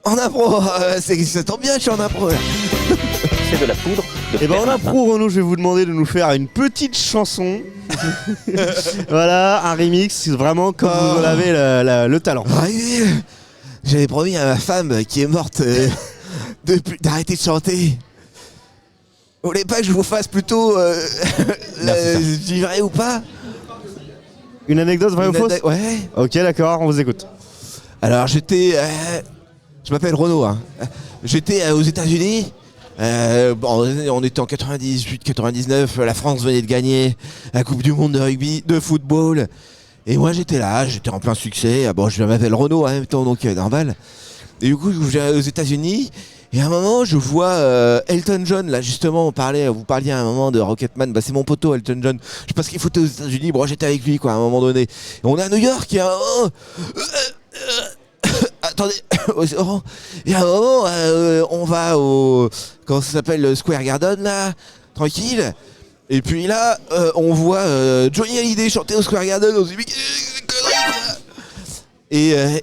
En impro, ça tombe bien, je suis en impro. Là. C'est de la poudre de Et ben en perlimpin. impro, Renaud, je vais vous demander de nous faire une petite chanson. Voilà, un remix, vraiment comme vous en avez le talent. Ah oui, j'avais promis à ma femme qui est morte d'arrêter de chanter. Vous voulez pas que je vous fasse plutôt du vrai ou pas? Une anecdote vraie ou fausse? Ouais. Ok, d'accord, on vous écoute. Alors j'étais, je m'appelle Renaud. Hein. J'étais aux États-Unis. On était en 98-99. La France venait de gagner la Coupe du Monde de rugby, de football. Et moi j'étais là, j'étais en plein succès. Bon, je m'appelle Renaud en même temps, donc normal. Et du coup, je vais aux États-Unis. Et à un moment, je vois Elton John, là justement, vous parliez à un moment de Rocketman, bah c'est mon poteau Elton John. Je sais pas ce qu'il foutait aux États-Unis, bon j'étais avec lui quoi à un moment donné. Et on est à New York, et à un moment... Attendez, et à un moment, on va au... Comment ça s'appelle, le Square Garden là, tranquille. Et puis là, on voit Johnny Hallyday chanter au Square Garden, on se dit mais qu'est-ce que c'est que connerie, quoi.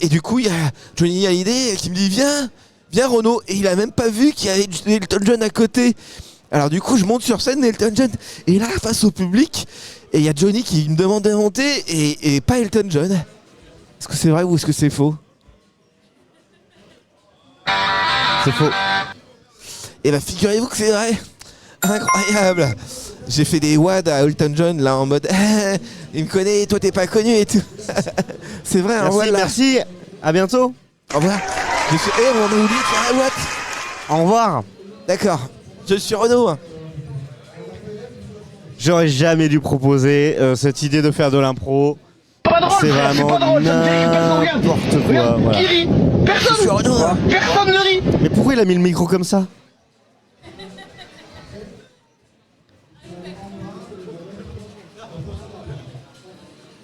Et du coup, il y a Johnny Hallyday qui me dit viens Renaud, et il a même pas vu qu'il y avait Elton John à côté. Alors du coup je monte sur scène, Elton John est là face au public, et il y a Johnny qui me demande de monter, et pas Elton John. Est-ce que c'est vrai ou est-ce que c'est faux? C'est faux. Et bah figurez-vous que c'est vrai. Incroyable. J'ai fait des wads à Elton John là en mode il me connaît, toi t'es pas connu et tout. C'est vrai, un Merci, wad là. merci. À bientôt. Au revoir. On a oublié de faire un wad. Au revoir. D'accord. Je suis Renaud. J'aurais jamais dû proposer cette idée de faire de l'impro. Pas drôle, C'est frère, vraiment pas drôle, ça me fait rire, personne regarde. n'importe quoi. Regarde, Voilà. qui rit? Je suis Renaud. Personne ne rit. Mais pourquoi il a mis le micro comme ça?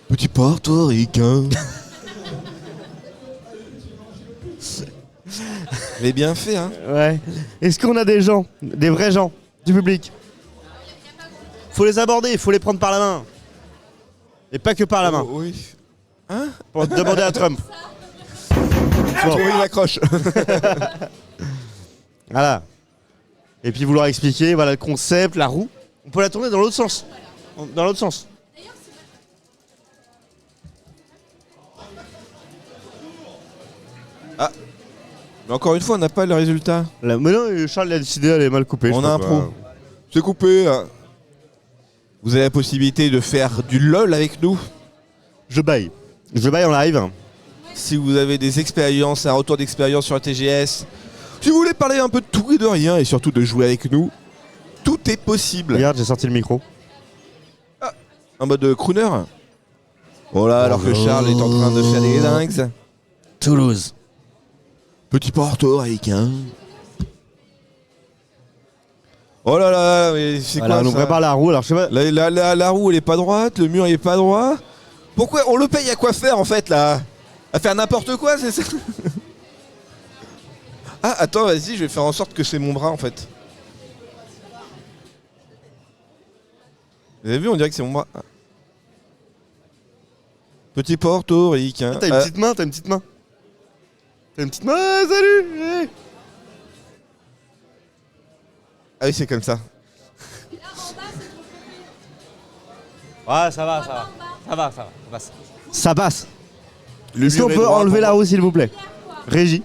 Petit portoricain. Mais bien fait hein. Ouais. Est-ce qu'on a des gens, des vrais gens, du public? Faut les aborder, faut les prendre par la main. Et pas que par la main. Oui. Pour demander à Trump. Bon. Il accroche. Voilà. Et puis vous leur expliquer, voilà le concept, la roue. On peut la tourner dans l'autre sens. Dans l'autre sens. Mais encore une fois, on n'a pas le résultat. Mais non, Charles a décidé, elle est mal coupée. On je a sais un pas pro. quoi. C'est coupé. Hein. Vous avez la possibilité de faire du LOL avec nous. Je baille. Je baille en live. Si vous avez des expériences, un retour d'expérience sur la TGS, si vous voulez parler un peu de tout et de rien, et surtout de jouer avec nous, tout est possible. Regarde, j'ai sorti le micro. En mode crooner. Voilà, alors que Charles est en train de faire des dingues. Toulouse. Petit portoricain. Oh là là, mais c'est Voilà, on quoi nous ça prépare la roue. Alors je sais pas. La roue elle est pas droite, le mur il est pas droit. Pourquoi on le paye à quoi faire en fait là? À faire n'importe quoi, c'est ça? Ah attends, vas-y, je vais faire en sorte que c'est mon bras en fait. Vous avez vu, on dirait que c'est mon bras. Ah. Petit portoricain. Ah, t'as une petite main, t'as une petite main. T'as une petite main, ah, salut hey. Ah oui, c'est comme ça. Ouais, ça va. Ça passe. Ça passe. Le Est-ce qu'on mur est peut droit enlever pour la moi. roue s'il vous plaît? Régie.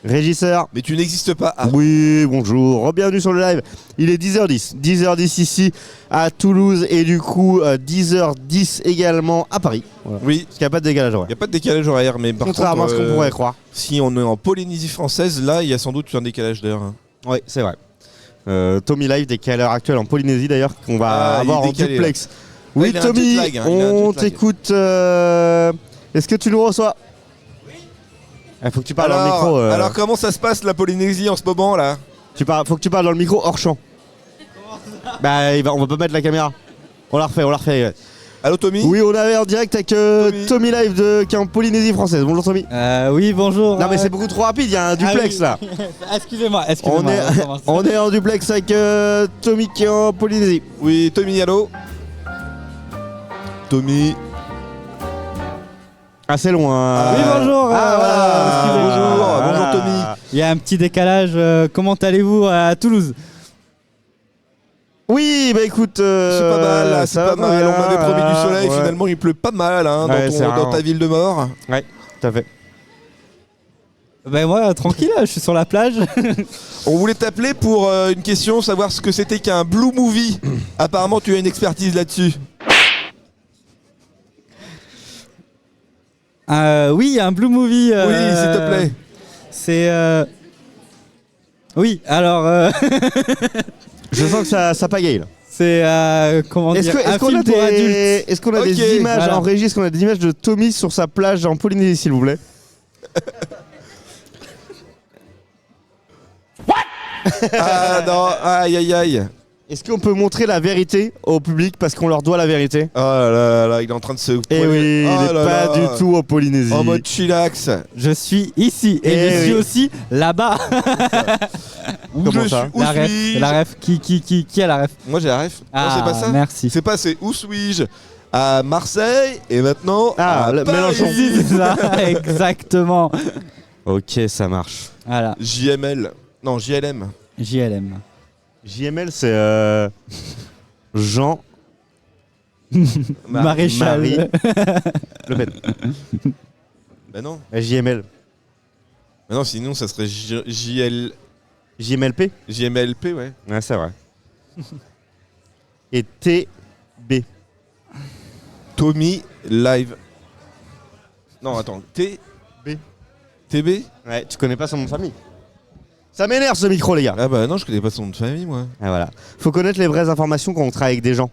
Régisseur. Mais tu n'existes pas. Ah. Oui, bonjour, bienvenue sur le live. Il est 10h10. 10h10 ici à Toulouse et du coup 10h10 également à Paris. Voilà. Oui, Parce qu'il n'y a pas de décalage il horaire. n'y a pas de décalage horaire, mais par Contrairement contre, à ce qu'on pourrait croire. si on est en Polynésie française, là, il y a sans doute un décalage d'heure. Hein. Oui, c'est vrai. Tommy Live, décalé à l'heure actuelle en Polynésie d'ailleurs, qu'on va Ah, avoir il est en décalé, duplex. Ah, Oui, il a un Tommy, jet lag, hein, il a un on jet lag. t'écoute. Est-ce que tu nous reçois? Faut que tu parles dans le micro. Alors comment ça se passe la Polynésie en ce moment là? Faut que tu parles dans le micro hors champ. Bah, on va pas mettre la caméra. On la refait. Allô Tommy? Oui, on est en direct avec Tommy Live qui est en Polynésie française. Bonjour Tommy. Oui, bonjour. Non mais c'est beaucoup trop rapide, il y a un duplex là. Excusez-moi. On est en duplex avec Tommy qui est en Polynésie. Oui, Tommy, allô? Tommy. Ah, c'est loin. Oui, bonjour. Bonjour Tommy. Il y a un petit décalage. Comment allez-vous à Toulouse? Oui, bah écoute, C'est pas mal, là, c'est pas mal. bien, On m'avait promis du soleil, ouais. finalement il pleut pas mal hein, Ouais, c'est dans rare. ta ville de mort. Ouais, tout à fait. Ben moi, tranquille, je suis sur la plage. On voulait t'appeler pour une question, savoir ce que c'était qu'un Blue Movie. Apparemment tu as une expertise là-dessus. Oui, un Blue Movie. Oui, s'il te plaît. C'est. Oui, alors. Je sens que ça pagaille là. C'est. Comment dire, un qu'on film a pour adultes. est-ce qu'on a Ok, des images voilà. en régie? Est-ce qu'on a des images de Tommy sur sa plage en Polynésie, s'il vous plaît? Ah non, aïe aïe aïe. Est-ce qu'on peut montrer la vérité au public parce qu'on leur doit la vérité? Oh là là, il est en train de se... Eh oui, Oh il est là pas là. du tout en Polynésie. En mode chillax. Je suis ici et Eh je suis oui. aussi là-bas. Où Comment je ça suis, où La ref, suis-je? la ref. Qui a la ref? Moi j'ai la ref. Non, c'est pas ça. Merci. C'est pas, c'est où suis-je? À Marseille et maintenant Ah, à le Paris. Mélenchon. C'est ça, exactement. Ok, ça marche. Voilà, JML. Non, JLM. JLM. JML, c'est Jean Maréchal. Marie. Le Pen. Bah non. JML. Bah non, sinon ça serait JMLP. JMLP, ouais. Ouais, c'est vrai. Et TB. Tommy Live. Non, attends. B. TB? Ouais, tu connais pas son nom de famille. Ça m'énerve ce micro, les gars. Ah bah non, je connais pas son nom de famille, moi. Ah, voilà. Faut connaître les vraies informations quand on travaille avec des gens.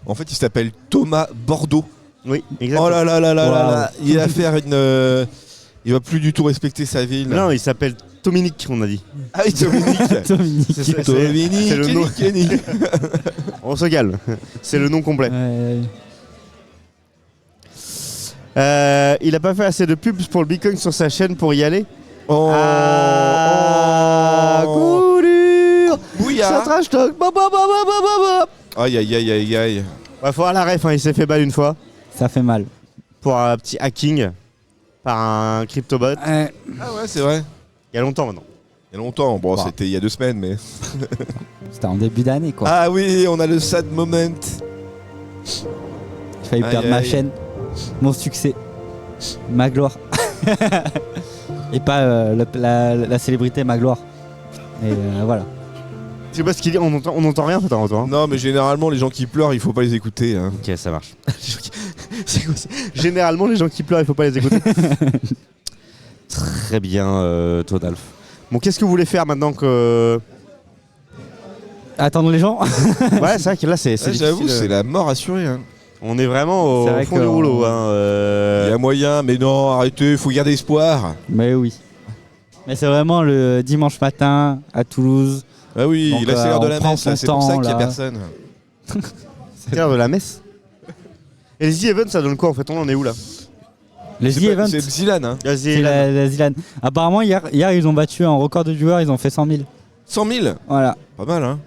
En fait, il s'appelle Thomas Bordeaux. Oui, exactement. Oh là là là là Wow. là là. Il va faire une... il va plus du tout respecter sa ville. Non, il s'appelle Dominique, on a dit. Ah oui, Dominique. Dominique. C'est Dominique. le nom. Kenny. On se calme. C'est le nom complet. Il a pas fait assez de pubs pour le Bitcoin sur sa chaîne pour y aller. Oh. Coup dur. Ça Bouillard. trash talk. Ba, ba, ba, ba, ba, ba, ba. Aïe aïe aïe aïe aïe. Ouais, faut avoir la ref, hein, il s'est fait ban une fois Ça fait mal. pour un petit hacking par un cryptobot. Ah ouais, c'est vrai. Il y a longtemps maintenant. Il y a longtemps. Bon, Wow. c'était il y a 2 semaines, mais... C'était en début d'année, quoi. Ah oui, on a le sad moment. J'ai failli Aïe, perdre ma aïe. chaîne, mon succès, ma gloire. Et pas la célébrité, ma gloire. Et voilà. Je sais pas ce qu'il dit, on entend rien peut-être en toi. Non, mais généralement, les gens qui pleurent, il faut pas les écouter. Hein. Ok, ça marche. C'est quoi ça? Généralement, les gens qui pleurent, il faut pas les écouter. Très bien, Tonalf. Bon, qu'est-ce que vous voulez faire maintenant que... Attendre les gens. Ouais, c'est vrai que là, c'est Ah, j'avoue, difficile. c'est la mort assurée. Hein. On est vraiment C'est au vrai fond que du rouleau. on- Il y a moyen, mais non, arrêtez, faut garder espoir. Mais oui. Mais c'est vraiment le dimanche matin à Toulouse. Ah oui, Donc, là c'est l'heure de on la prend messe, là, son c'est pour ça temps, qu'il y a là. personne. C'est l'heure de la messe. Et les events, ça donne quoi en fait? On en est où là? Les C'est The pas- Events. c'est Zilan, hein. C'est la Zilan. Apparemment, hier, ils ont battu un record de viewers, ils ont fait 100 000. 100 000. Voilà. Pas mal, hein.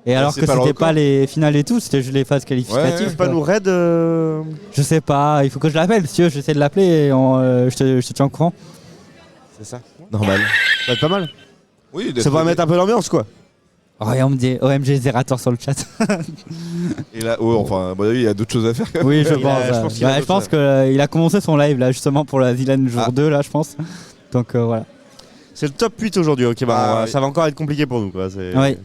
Et alors c'est que pas le c'était record. pas les finales et tout, c'était juste les phases Tu qualificatives. peux pas quoi. nous raid Je sais pas, il faut que je l'appelle. Si tu veux, j'essaie de l'appeler et je te tiens au courant. C'est ça. Normal. Ça va être pas mal. Oui, Ça va mettre un peu l'ambiance quoi. Oh, et on me dit OMG Zerator sur le chat. Et là, oh, enfin, à mon avis, il y a d'autres choses à faire. Quand même. Oui, je Il a- pense. je pense qu'il a Je d'autres pense choses. qu'il a commencé son live là justement pour la Zilan jour Ah. 2 là, je pense. Donc voilà. C'est le top 8 aujourd'hui. Ok, bah, Ah, oui. ça va encore être compliqué pour nous quoi. Oui.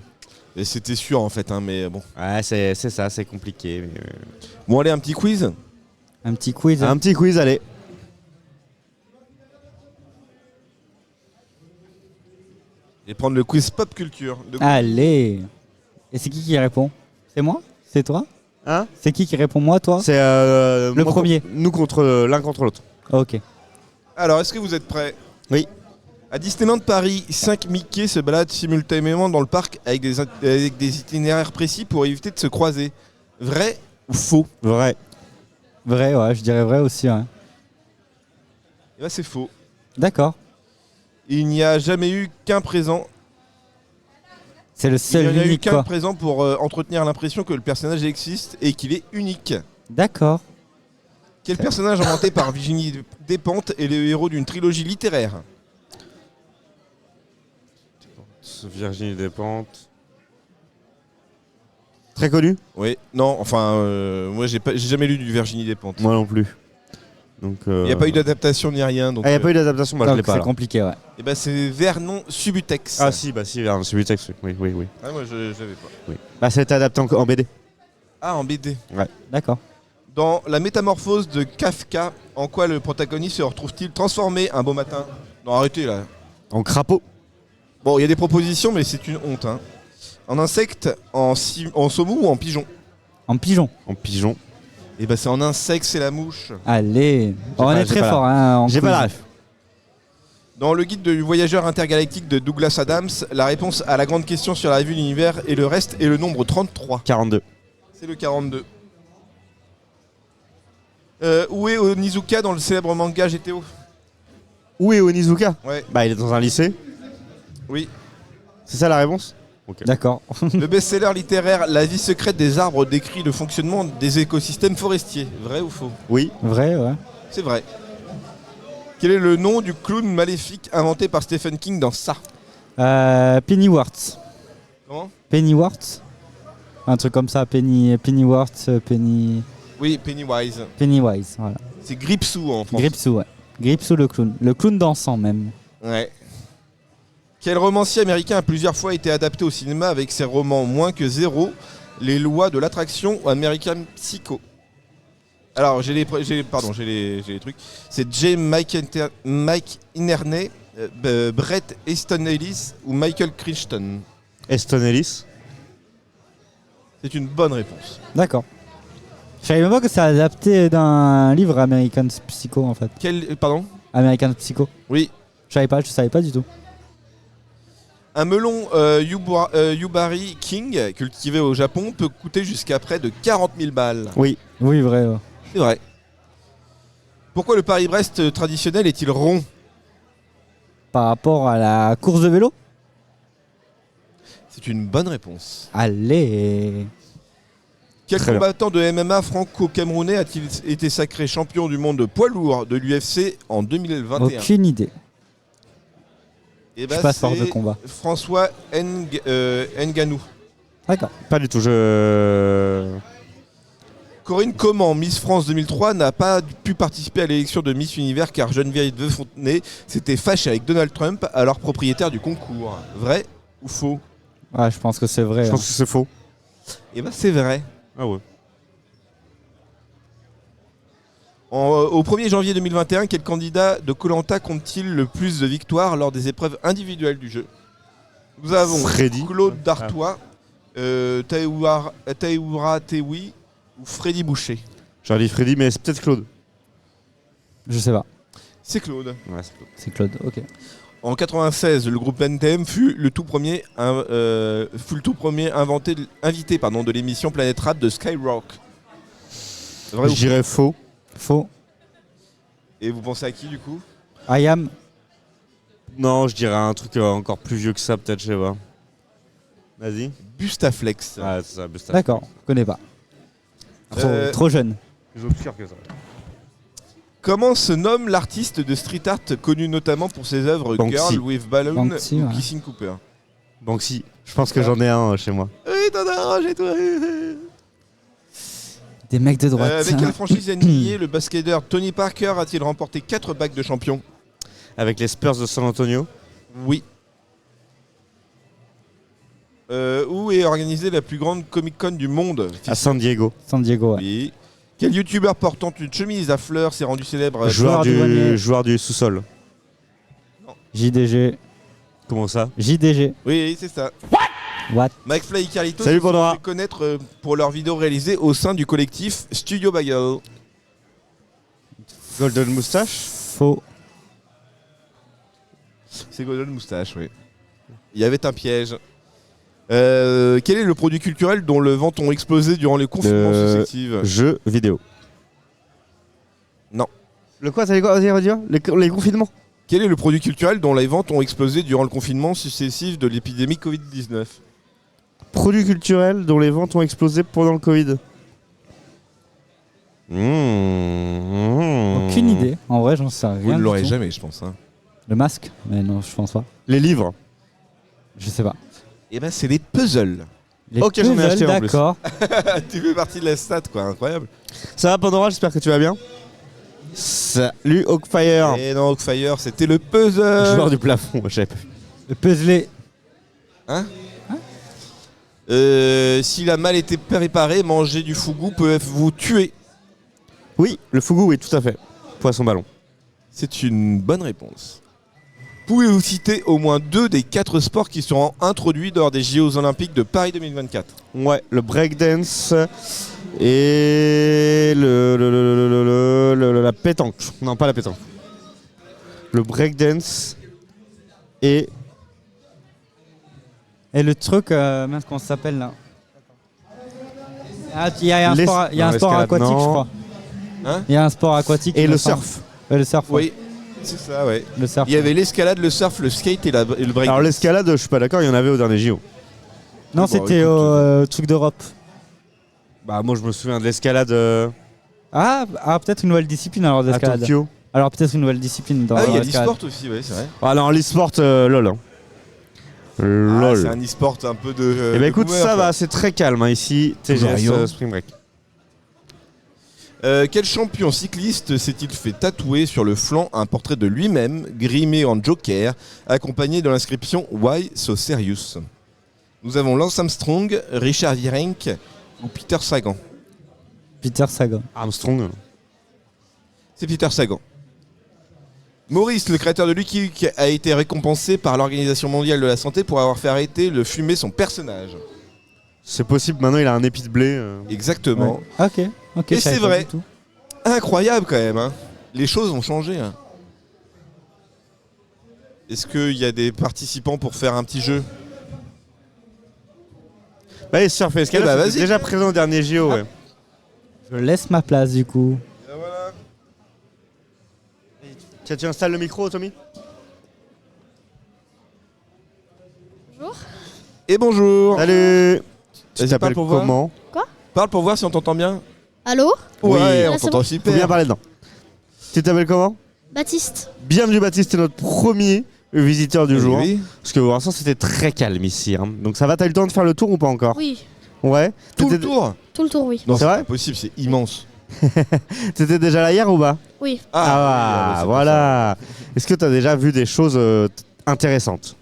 Et c'était sûr en fait, hein, mais bon. Ouais, c'est ça, c'est compliqué. Mais... Bon, allez, un petit quiz. Un petit quiz. Un petit quiz, allez. Et prendre le quiz pop culture. Allez. Et c'est qui répond? C'est moi? C'est toi? Hein? C'est qui répond, moi, toi? C'est Le moi premier. Nous contre l'un contre l'autre. Ok. Alors, est-ce que vous êtes prêts? Oui. À Disneyland Paris, 5 Mickey se baladent simultanément dans le parc avec des itinéraires précis pour éviter de se croiser. Vrai ou faux? Vrai. Vrai, ouais, je dirais vrai aussi. Ouais. Eh ben, c'est faux. D'accord. Il n'y a jamais eu qu'un présent. C'est le Il seul n'y a eu unique, qu'un quoi. présent pour entretenir l'impression que le personnage existe et qu'il est unique. D'accord. Quel personnage inventé par Virginie Despentes est le héros d'une trilogie littéraire? Virginie Despentes. Très connu? Oui, non, enfin, moi j'ai jamais lu du Virginie Despentes. Moi non plus. Donc, Il n'y a pas eu d'adaptation ni rien. Donc, il n'y a pas eu d'adaptation, moi je Donc, l'ai pas. c'est alors. compliqué, ouais. Et ben c'est Vernon Subutex. Ah si, bah si, c'est du texte, oui, oui, oui. Ah, moi je l'avais pas. oui. Bah ça a été adapté en BD. Ah, en BD. D'accord. Dans La Métamorphose de Kafka, en quoi le protagoniste se retrouve-t-il transformé un beau matin? Non, arrêtez là. En crapaud. Bon, il y a des propositions, mais c'est une honte. Hein. En insecte, en saumon ou en pigeon? En pigeon. En pigeon. Et ben c'est en insecte, c'est la mouche. Allez. Oh, on pas- est j'ai très pas fort, hein. en J'ai quiz. pas la ref. Dans le guide du voyageur intergalactique de Douglas Adams, la réponse à la grande question sur la vue de l'univers et le reste est le nombre 33. 42. C'est le 42. Où est Onizuka dans le célèbre manga GTO? Où est Onizuka? Ouais, Bah il est dans un lycée. oui. C'est ça la réponse? Ok. D'accord. Le best-seller littéraire La vie secrète des arbres décrit le fonctionnement des écosystèmes forestiers. Vrai ou faux? Oui. Vrai, ouais. C'est vrai. Quel est le nom du clown maléfique inventé par Stephen King dans Ça? Pennyworth. Comment? Pennyworth. Un truc comme ça. Pennyworth, Oui, Pennywise. Pennywise, voilà. C'est Gripsou en français. Gripsou, ouais. Gripsou le clown. Le clown dansant même. Ouais. Quel romancier américain a plusieurs fois été adapté au cinéma avec ses romans Moins que zéro, Les lois de l'attraction ou American Psycho? Alors, j'ai les trucs. C'est J. Mike Inerney, Bret Easton Ellis ou Michael Crichton. Eston Ellis. C'est une bonne réponse. D'accord. Je savais même pas que c'est adapté d'un livre American Psycho en fait. Pardon? American Psycho. Oui. Je savais pas du tout. Un melon Yubari King, cultivé au Japon, peut coûter jusqu'à près de 40 000 balles. Oui. Oui, vrai. Ouais. C'est vrai. Pourquoi le Paris-Brest traditionnel est-il rond? Par rapport à la course de vélo. C'est une bonne réponse. Allez. Quel Très bien. combattant de MMA franco-camerounais a-t-il été sacré champion du monde de poids lourd de l'UFC en 2021? Aucune idée. Et Je suis pas fort de combat. François Nganou. D'accord. Pas du tout. Corinne Comment, Miss France 2003, n'a pas pu participer à l'élection de Miss Univers car Geneviève de Fontenay s'était fâchée avec Donald Trump, alors propriétaire du concours. Vrai ou faux? Ouais, je pense que c'est vrai. Je pense que c'est faux. Eh ben c'est vrai. Ah ouais. Au 1er janvier 2021, quel candidat de Koh-Lanta compte-t-il le plus de victoires lors des épreuves individuelles du jeu? Nous avons Freddy. Claude Dartois, Taïoura Tewi ou Freddy Boucher. J'aurais dit Freddy, mais c'est peut-être Claude. Je sais pas. C'est Claude. Ouais, c'est Claude. C'est Claude. Ok. En 96, le groupe NTM fut le tout premier invité de l'émission Planète Rap de Skyrock. Vrai ou Je dirais faux. Faux. Et vous pensez à qui du coup? I am. Non, je dirais un truc encore plus vieux que ça, peut-être, je sais pas. Vas-y. Bustaflex. Ah, c'est ça, Busta. D'accord. Je connais pas. Trop jeune. Plus obscur que ça. Comment se nomme l'artiste de street art connu notamment pour ses œuvres Banksy. Girl with Balloon Banksy, ou ouais. Kissing Cooper? Banksy. Je pense que j'en ai un chez moi. Oui, t'en as rangé toi. Des mecs de droite. Avec quelle franchise NBA le basketteur Tony Parker a-t-il remporté 4 bagues de champion? Avec les Spurs de San Antonio. Oui. Où est organisée la plus grande Comic-Con du monde? À San Diego. San Diego, ouais. Oui. Quel youtubeur portant une chemise à fleurs s'est rendu célèbre? Joueur du grenier. Joueur du sous-sol. JDG. Comment ça? JDG. Oui, c'est ça. What? McFly et Carlito Salut, se sont Pandora. fait connaître pour leurs vidéos réalisées au sein du collectif Studio Bagel. Golden Moustache. Faux. C'est Golden Moustache, oui. Il y avait un piège. Quel est le produit culturel dont le ventes ont explosé durant les confinements successifs? Jeux vidéo. Non. Le quoi, ça dit quoi? Vas-y, redis-moi. Les confinements. Quel est le produit culturel dont les ventes ont explosé durant le confinement successif de l'épidémie Covid-19? Produits culturels dont les ventes ont explosé pendant le Covid. Aucune idée. En vrai, j'en sais rien. Vous ne du l'aurez tout. jamais, je pense. Hein. Le masque? Mais non, je pense pas. Les livres. Je sais pas. Eh ben, c'est les puzzles. Les Ok, j'en ai puzzles, acheté en plus. d'accord. Tu fais partie de la stat, quoi. Incroyable. Ça va Pandora, j'espère que tu vas bien. Salut Hawkfire. Et non, Hawkfire, c'était le puzzle. Joueur du plafond, j'avais pas vu. Le puzzle. S'il a mal été préparé, manger du fougou peut vous tuer. Oui, le fougou, oui, tout à fait. Poisson ballon. C'est une bonne réponse. Pouvez-vous citer au moins 2 des 4 sports qui seront introduits lors des JO Olympiques de Paris 2024? Ouais, le breakdance et la pétanque. Non, pas la pétanque. Le breakdance et Et le truc, mince, comment ça s'appelle là? Ah, il y a un Les- sport, il y a non, un sport l'escalade, aquatique, non. je crois. Hein? Il y a un sport aquatique. et il me le semble. surf. Ouais, le surf. Ouais. Oui, c'est ça, ouais. Le surf. Il y avait l'escalade, le surf, le skate et le break. Alors l'escalade, je suis pas d'accord, il y en avait au dernier JO. Non, Bon, c'était écoute, au truc d'Europe. Bah moi je me souviens de l'escalade Ah, peut-être une nouvelle discipline alors à d'escalade. Tokyo. Alors peut-être une nouvelle discipline dans Ah oui, il y a l'escalade. l'e-sport aussi, ouais, c'est vrai. Ah non, l'e-sport, lol. Hein. Ah, Lol. c'est un e-sport un peu de. Eh de ben écoute, boomer, ça quoi. va, c'est très calme hein, ici. TGS rien. Spring Break. Quel champion cycliste s'est-il fait tatouer sur le flanc un portrait de lui-même, grimé en Joker, accompagné de l'inscription Why So Serious? Nous avons Lance Armstrong, Richard Virenque ou Peter Sagan. Peter Sagan. Armstrong. C'est Peter Sagan. Maurice, le créateur de Lucky Luke, a été récompensé par l'Organisation mondiale de la santé pour avoir fait arrêter de fumer son personnage. C'est possible, maintenant il a un épi de blé. Exactement. Ok. Ok. Et je savais c'est pas vrai. du tout. Incroyable quand même. Hein. Les choses ont changé. Hein. Est-ce qu'il y a des participants pour faire un petit jeu? Allez, surf et escalade, Eh bah, c'était vas-y. déjà présent au dernier JO. Ouais. Je laisse ma place du coup. Tiens, tu installes le micro, Tommy? Et bonjour. Salut. Tu Vas-y, t'appelles parle pour voir. comment? Parle pour voir si on t'entend bien. Allô? Oui. Ouais, Là, on c'est t'entend bon. Faut bien super. parler dedans. Tu t'appelles comment? Baptiste. Bienvenue Baptiste, c'est notre premier visiteur du jour. Oui. Parce que pour l'instant c'était très calme ici. Hein. Donc ça va, t'as eu le temps de faire le tour ou pas encore? Oui. Ouais. Tout le T'étais- tour. Tout le tour, oui. Non, C'est c'est vrai pas possible, c'est immense. T'étais déjà là hier ou pas? Oui. Ah, oui, c'est voilà. Est-ce que t'as déjà vu des choses intéressantes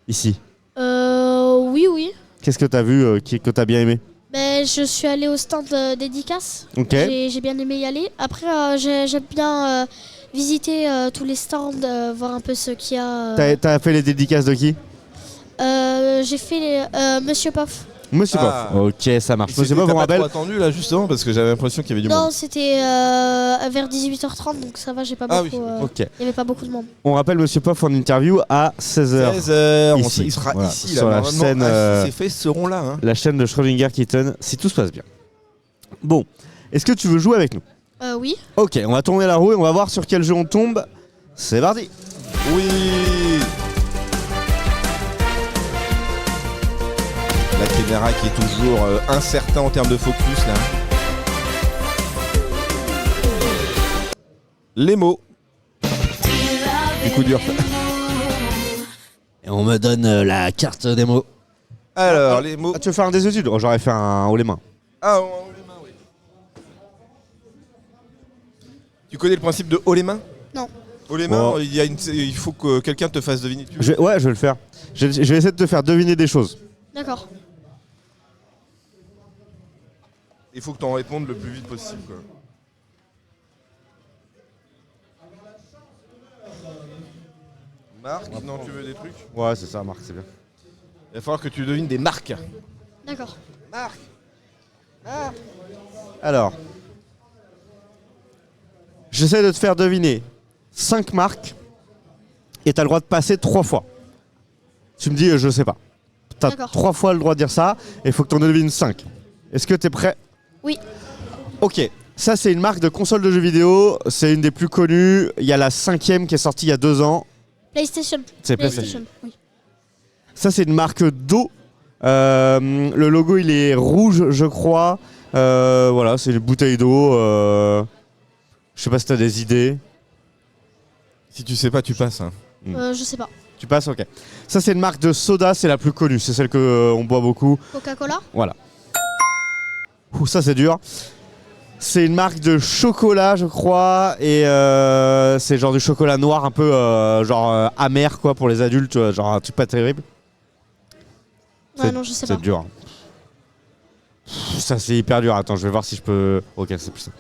ici? Oui. Qu'est-ce que t'as vu que t'as bien aimé? Ben, je suis allée au stand dédicace. Ok. J'ai bien aimé y aller. Après, j'aime bien visiter tous les stands, voir un peu ce qu'il y a. T'as fait les dédicaces de qui? J'ai fait Monsieur Poff. Monsieur Ah. Poff. Ok, ça marche. Monsieur T'as Poff, on pas rappelle. trop attendu là justement parce que j'avais l'impression qu'il y avait du Non, monde. c'était vers 18h30, donc ça va, j'ai pas Ah beaucoup. oui, Ok. Il y avait pas beaucoup de monde. On rappelle Monsieur Poff en interview à 16h. 16h, Ici. il sera Voilà, ici sur là. la Normalement, scène, ces faits seront là. Hein. La chaîne de Schrödinger Kitten, si tout se passe bien. Bon, est-ce que tu veux jouer avec nous? Oui. Ok, on va tourner la roue et on va voir sur quel jeu on tombe. C'est parti. Oui. La caméra qui est toujours incertain en termes de focus là. Les mots. Du coup dur. Et on me donne la carte des mots. Alors les mots. Ah, tu veux faire un des études? Oh, j'aurais fait un haut les mains. Ah, haut les mains, oui. Tu connais le principe de haut les mains? Non. Haut les mains, Oh. il faut que quelqu'un te fasse deviner. Ouais, je vais le faire. Je vais essayer de te faire deviner des choses. D'accord. Il faut que tu en répondes le plus vite possible. Quoi. Marc, non, tu veux des trucs? Ouais, c'est ça, Marc, c'est bien. Il va falloir que tu devines des marques. D'accord. Marc. Alors, j'essaie de te faire deviner 5 marques et t'as le droit de passer 3 fois. Tu me dis, je sais pas. T'as D'accord. 3 fois le droit de dire ça et il faut que t'en devines 5. Est-ce que t'es prêt? Oui. Ok, ça c'est une marque de console de jeux vidéo, c'est une des plus connues. Il y a la 5e qui est sortie il y a 2 ans. PlayStation. C'est PlayStation. Oui. Ça c'est une marque d'eau. Le logo il est rouge je crois. Voilà, c'est une bouteille d'eau. Je sais pas si t'as des idées. Si tu sais pas, tu passes. Hein. Je sais pas. Tu passes, ok. Ça c'est une marque de soda, c'est la plus connue, c'est celle que on boit beaucoup. Coca-Cola. Voilà. Ouh, ça c'est dur. C'est une marque de chocolat, je crois, et c'est genre du chocolat noir un peu amer quoi pour les adultes, genre un truc pas terrible. Ouais, non, je sais pas. C'est dur. Ça c'est hyper dur. Attends, je vais voir si je peux. Ok, c'est plus ça.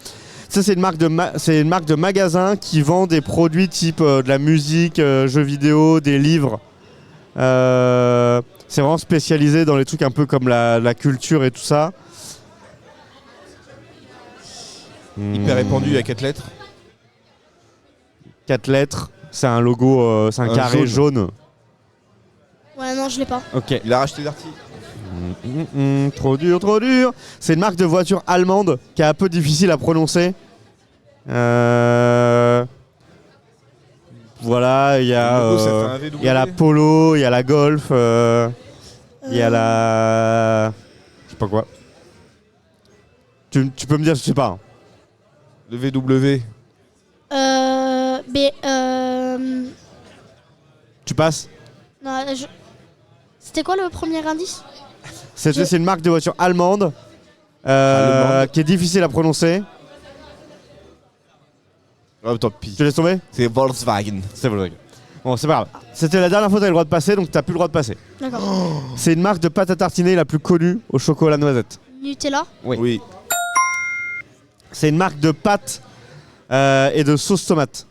Ça c'est une marque de magasin qui vend des produits type de la musique, jeux vidéo, des livres. C'est vraiment spécialisé dans les trucs un peu comme la culture et tout ça. Hyper répandu, il y a 4 lettres. 4 lettres. C'est un logo, c'est un carré jaune. Ouais, non, je l'ai pas. Ok. Il a racheté l'article. Trop dur, trop dur. C'est une marque de voiture allemande qui est un peu difficile à prononcer. Voilà, il y a Le logo, ça fait un VW. il y a la Polo, il y a la Golf, il y a la je sais pas quoi. Tu peux me dire, je sais pas. Le VW. Tu passes? Non, c'était quoi le premier indice? C'est une marque de voiture allemande qui est difficile à prononcer. Oh, tant pis. Tu laisses tomber? C'est Volkswagen. C'est Volkswagen. Bon, c'est pas grave. C'était la dernière fois que t'avais le droit de passer, donc t'as plus le droit de passer. D'accord. C'est une marque de pâte à tartiner la plus connue au chocolat noisette. Nutella. Oui. C'est une marque de pâtes et de sauce tomate.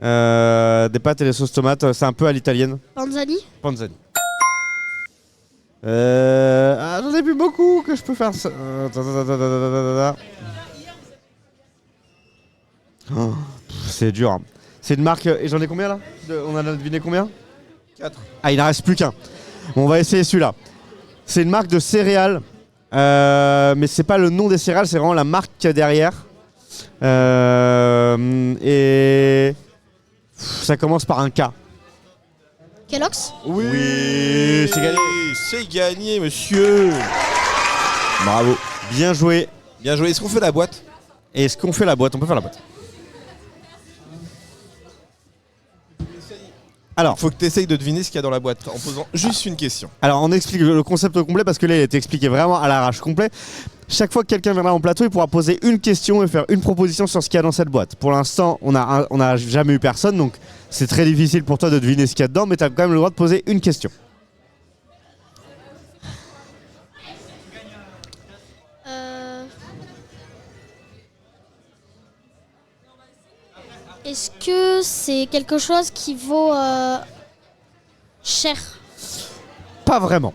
Des pâtes et des sauces tomates, c'est un peu à l'italienne. Panzani. Panzani. J'en ai plus beaucoup que je peux faire ça. Oh, c'est dur. Hein. C'est une marque. Et j'en ai combien là? On en a deviné combien? 4. Ah, il n'en reste plus qu'un. Bon, on va essayer celui-là. C'est une marque de céréales. Mais c'est pas le nom des céréales, c'est vraiment la marque qu'il y a derrière. Et ça commence par un K. Kellogg's. Oui, c'est gagné. C'est gagné, monsieur. Bravo. Bien joué. Bien joué. Est-ce qu'on fait la boîte? Et est-ce qu'on fait la boîte? On peut faire la boîte. Alors, Faut que tu essayes de deviner ce qu'il y a dans la boîte en posant juste une question. Alors on explique le concept au complet parce que là il a été expliqué vraiment à l'arrache complet. Chaque fois que quelqu'un viendra en plateau, il pourra poser une question et faire une proposition sur ce qu'il y a dans cette boîte. Pour l'instant, on a jamais eu personne, donc c'est très difficile pour toi de deviner ce qu'il y a dedans, mais tu as quand même le droit de poser une question. Est-ce que c'est quelque chose qui vaut cher? Pas vraiment.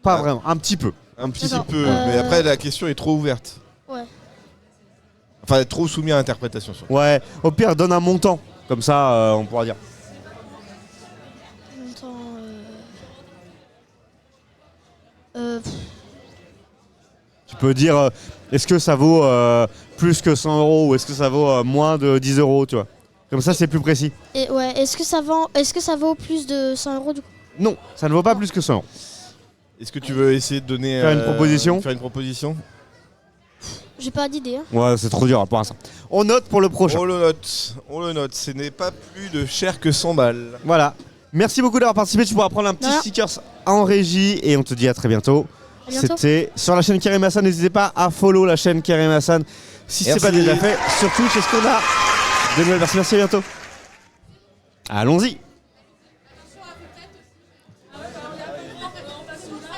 Pas vraiment, un petit peu. Un petit D'accord. peu, mais après la question est trop ouverte. Ouais. Enfin, trop soumis à interprétation. Surtout. Ouais, au pire donne un montant, comme ça on pourra dire. Longtemps, Tu peux dire est-ce que ça vaut plus que 100 € ou est-ce que ça vaut moins de 10 €, tu vois. Comme ça c'est plus précis. Et ouais, est-ce que ça vaut plus de 100 € du coup? Non, ça ne vaut pas plus que 100 €. Est-ce que tu veux essayer de donner Faire une proposition? Faire une proposition. J'ai pas d'idée. Hein. Ouais, c'est trop dur pour l'instant. On note pour le prochain. On le note. Ce n'est pas plus de cher que 100 balles. Voilà. Merci beaucoup d'avoir participé. Tu pourras prendre un petit Voilà. stickers en régie et on te dit à très bientôt. À bientôt. C'était sur la chaîne Karim Hassan. N'hésitez pas à follow la chaîne Karim Hassan si c'est Merci. pas déjà fait. Surtout, c'est ce qu'on a de nouvelles versions. Merci, à bientôt. Allons-y.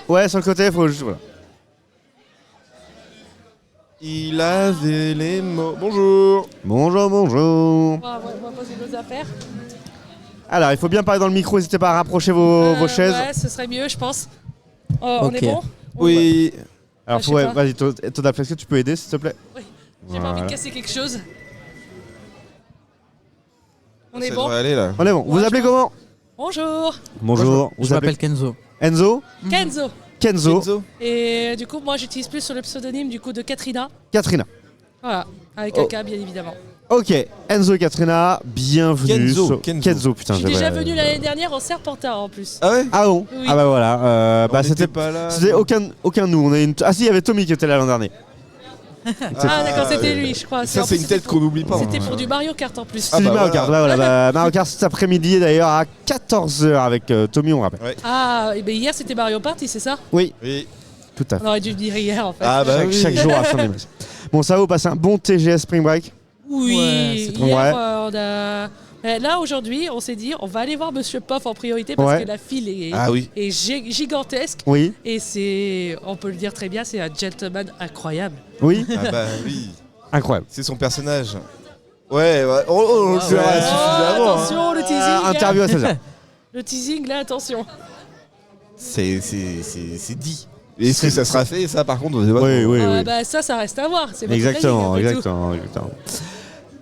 Ouais, sur le côté, il faut juste. Voilà. Il avait les mots. Bonjour. Bonjour, bonjour. On va poser nos affaires. Alors, il faut bien parler dans le micro. N'hésitez pas à rapprocher vos chaises. Ouais, ce serait mieux, je pense. On est Ok. bon? Oui. Alors, je sais ouais, pas. vas-y, Todaf, est-ce que tu peux aider, s'il te plaît? Oui. J'ai pas envie de casser quelque chose. On Ça est bon. devrait aller là. On est bon. Vous appelez comment? Bonjour. Bonjour. Je m'appelle Kenzo. Enzo? Kenzo. Kenzo. Et du coup, moi, j'utilise plus sur le pseudonyme du coup de Katrina. Katrina. Voilà, avec un K, bien évidemment. Ok, Enzo et Katrina, bienvenue. Kenzo, Kenzo, putain. Je suis déjà j'avais- venu l'année dernière en Serpentard en plus. Ah ouais. Ah bon? Oui. Ah bah voilà. On C'était était pas là. C'était aucun de nous. On a une... Ah si, il y avait Tommy qui était là l'an dernier. Ah d'accord, c'était lui, je crois. Ça, En c'est plus, une tête qu'on n'oublie pas. C'était hein. pour du Mario Kart en plus. C'est du bah Mario voilà. Kart. Bah, voilà, Mario Kart cet après-midi d'ailleurs à 14h avec Tommy, on rappelle. Ah, et ben hier c'était Mario Party, c'est ça? Oui, Oui. tout à fait. On aurait dû le dire hier en fait. Ah bah chaque, oui. chaque jour à son émission. Bon, ça va, vous passez un bon TGS Spring Break? Oui, Ouais, c'est trop hier vrai. on a... Là aujourd'hui, on s'est dit, on va aller voir Monsieur Poff en priorité parce Ouais. que la file est, Ah oui. est gigantesque. Oui. Et c'est, on peut le dire très bien, c'est un gentleman incroyable. Oui. Ah bah oui. Incroyable. C'est son personnage. Ouais, ouais. On le Ah saura ouais. suffisamment. hein. Attention, le teasing. là. Interview à 16h. Le teasing, là, attention. C'est dit. Et est-ce que ça sera fait ça par contre on sait pas Oui, trop. oui, Ah, oui. bah, ça reste à voir. C'est votre Exactement, planning, après tout. exactement.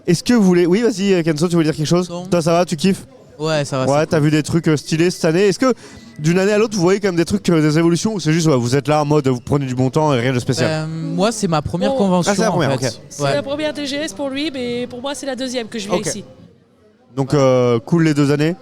Est-ce que vous voulez... Oui, vas-y, Kenzo, tu voulais dire quelque chose? Non. Toi, ça va, tu kiffes? Ouais, ça va. Ouais, t'as vu des trucs stylés cette année. Est-ce que d'une année à l'autre, vous voyez quand même des trucs, des évolutions, ou c'est juste, ouais, vous êtes là en mode, vous prenez du bon temps et rien de spécial? Moi, c'est ma première Oh. convention. Ah, c'est la première, en fait. ok. C'est Ouais. la première TGS pour lui, mais pour moi, c'est la deuxième que je viens Ok. ici. Donc, cool les 2 années?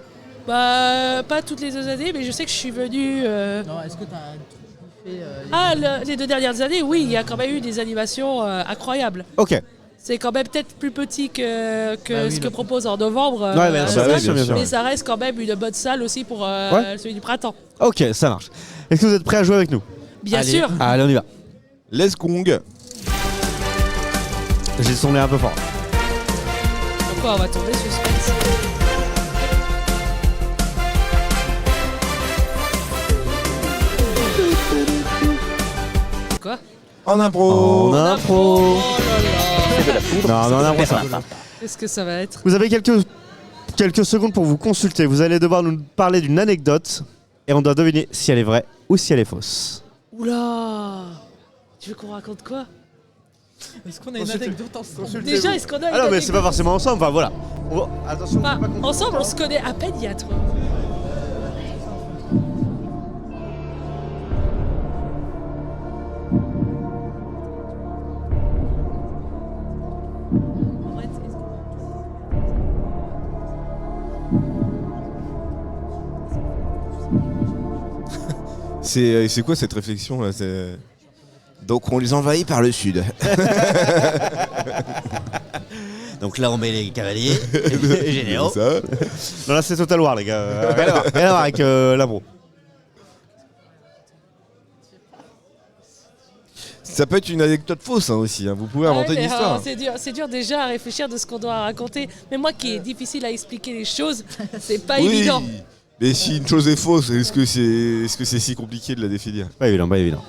Bah, pas toutes les 2 années, mais je sais que je suis venu. Non, est-ce que t'as un truc fait Ah, les 2 dernières années, oui, il y a quand même eu des animations incroyables. Ok. C'est quand même peut-être plus petit que Bah oui, ce que le- propose en novembre. Ouais, à bien la sûr, salle, bien sûr, bien sûr. mais ça reste quand même une bonne salle aussi pour Ouais. celui du printemps. Ok, ça marche. Est-ce que vous êtes prêts à jouer avec nous? Bien Allez. sûr. Allez, on y va. Let's Gong. J'ai le son un peu fort. Pourquoi on va tomber suspense? Quoi? En impro. En impro. Oh là là. C'est de la poudre. Non, mais en impro, ça. Qu'est-ce que ça va être? Vous avez quelques secondes pour vous consulter. Vous allez devoir nous parler d'une anecdote et on doit deviner si elle est vraie ou si elle est fausse. Oula! Tu veux qu'on raconte quoi? Est-ce qu'on a une anecdote ensemble? Déjà, est-ce qu'on a Ah non, mais c'est pas forcément ensemble. Enfin, voilà. Attention, Bah, faut pas qu'on- ensemble, on se connaît à peine il y a trop. En vrai, est-ce qu'on- C'est quoi cette réflexion là Donc on les envahit par le sud. Donc là, on met les cavaliers généraux. Ça. Non, là, c'est Total War, les gars. Rien à voir avec l'impro. Ça peut être une anecdote fausse hein, aussi. Hein. Vous pouvez inventer Ouais, une mais, histoire. c'est dur déjà à réfléchir de ce qu'on doit raconter. Mais moi qui est difficile à expliquer les choses, c'est pas Oui. évident. Mais si une chose est fausse, est-ce que c'est si compliqué de la définir? Pas évident, pas évident.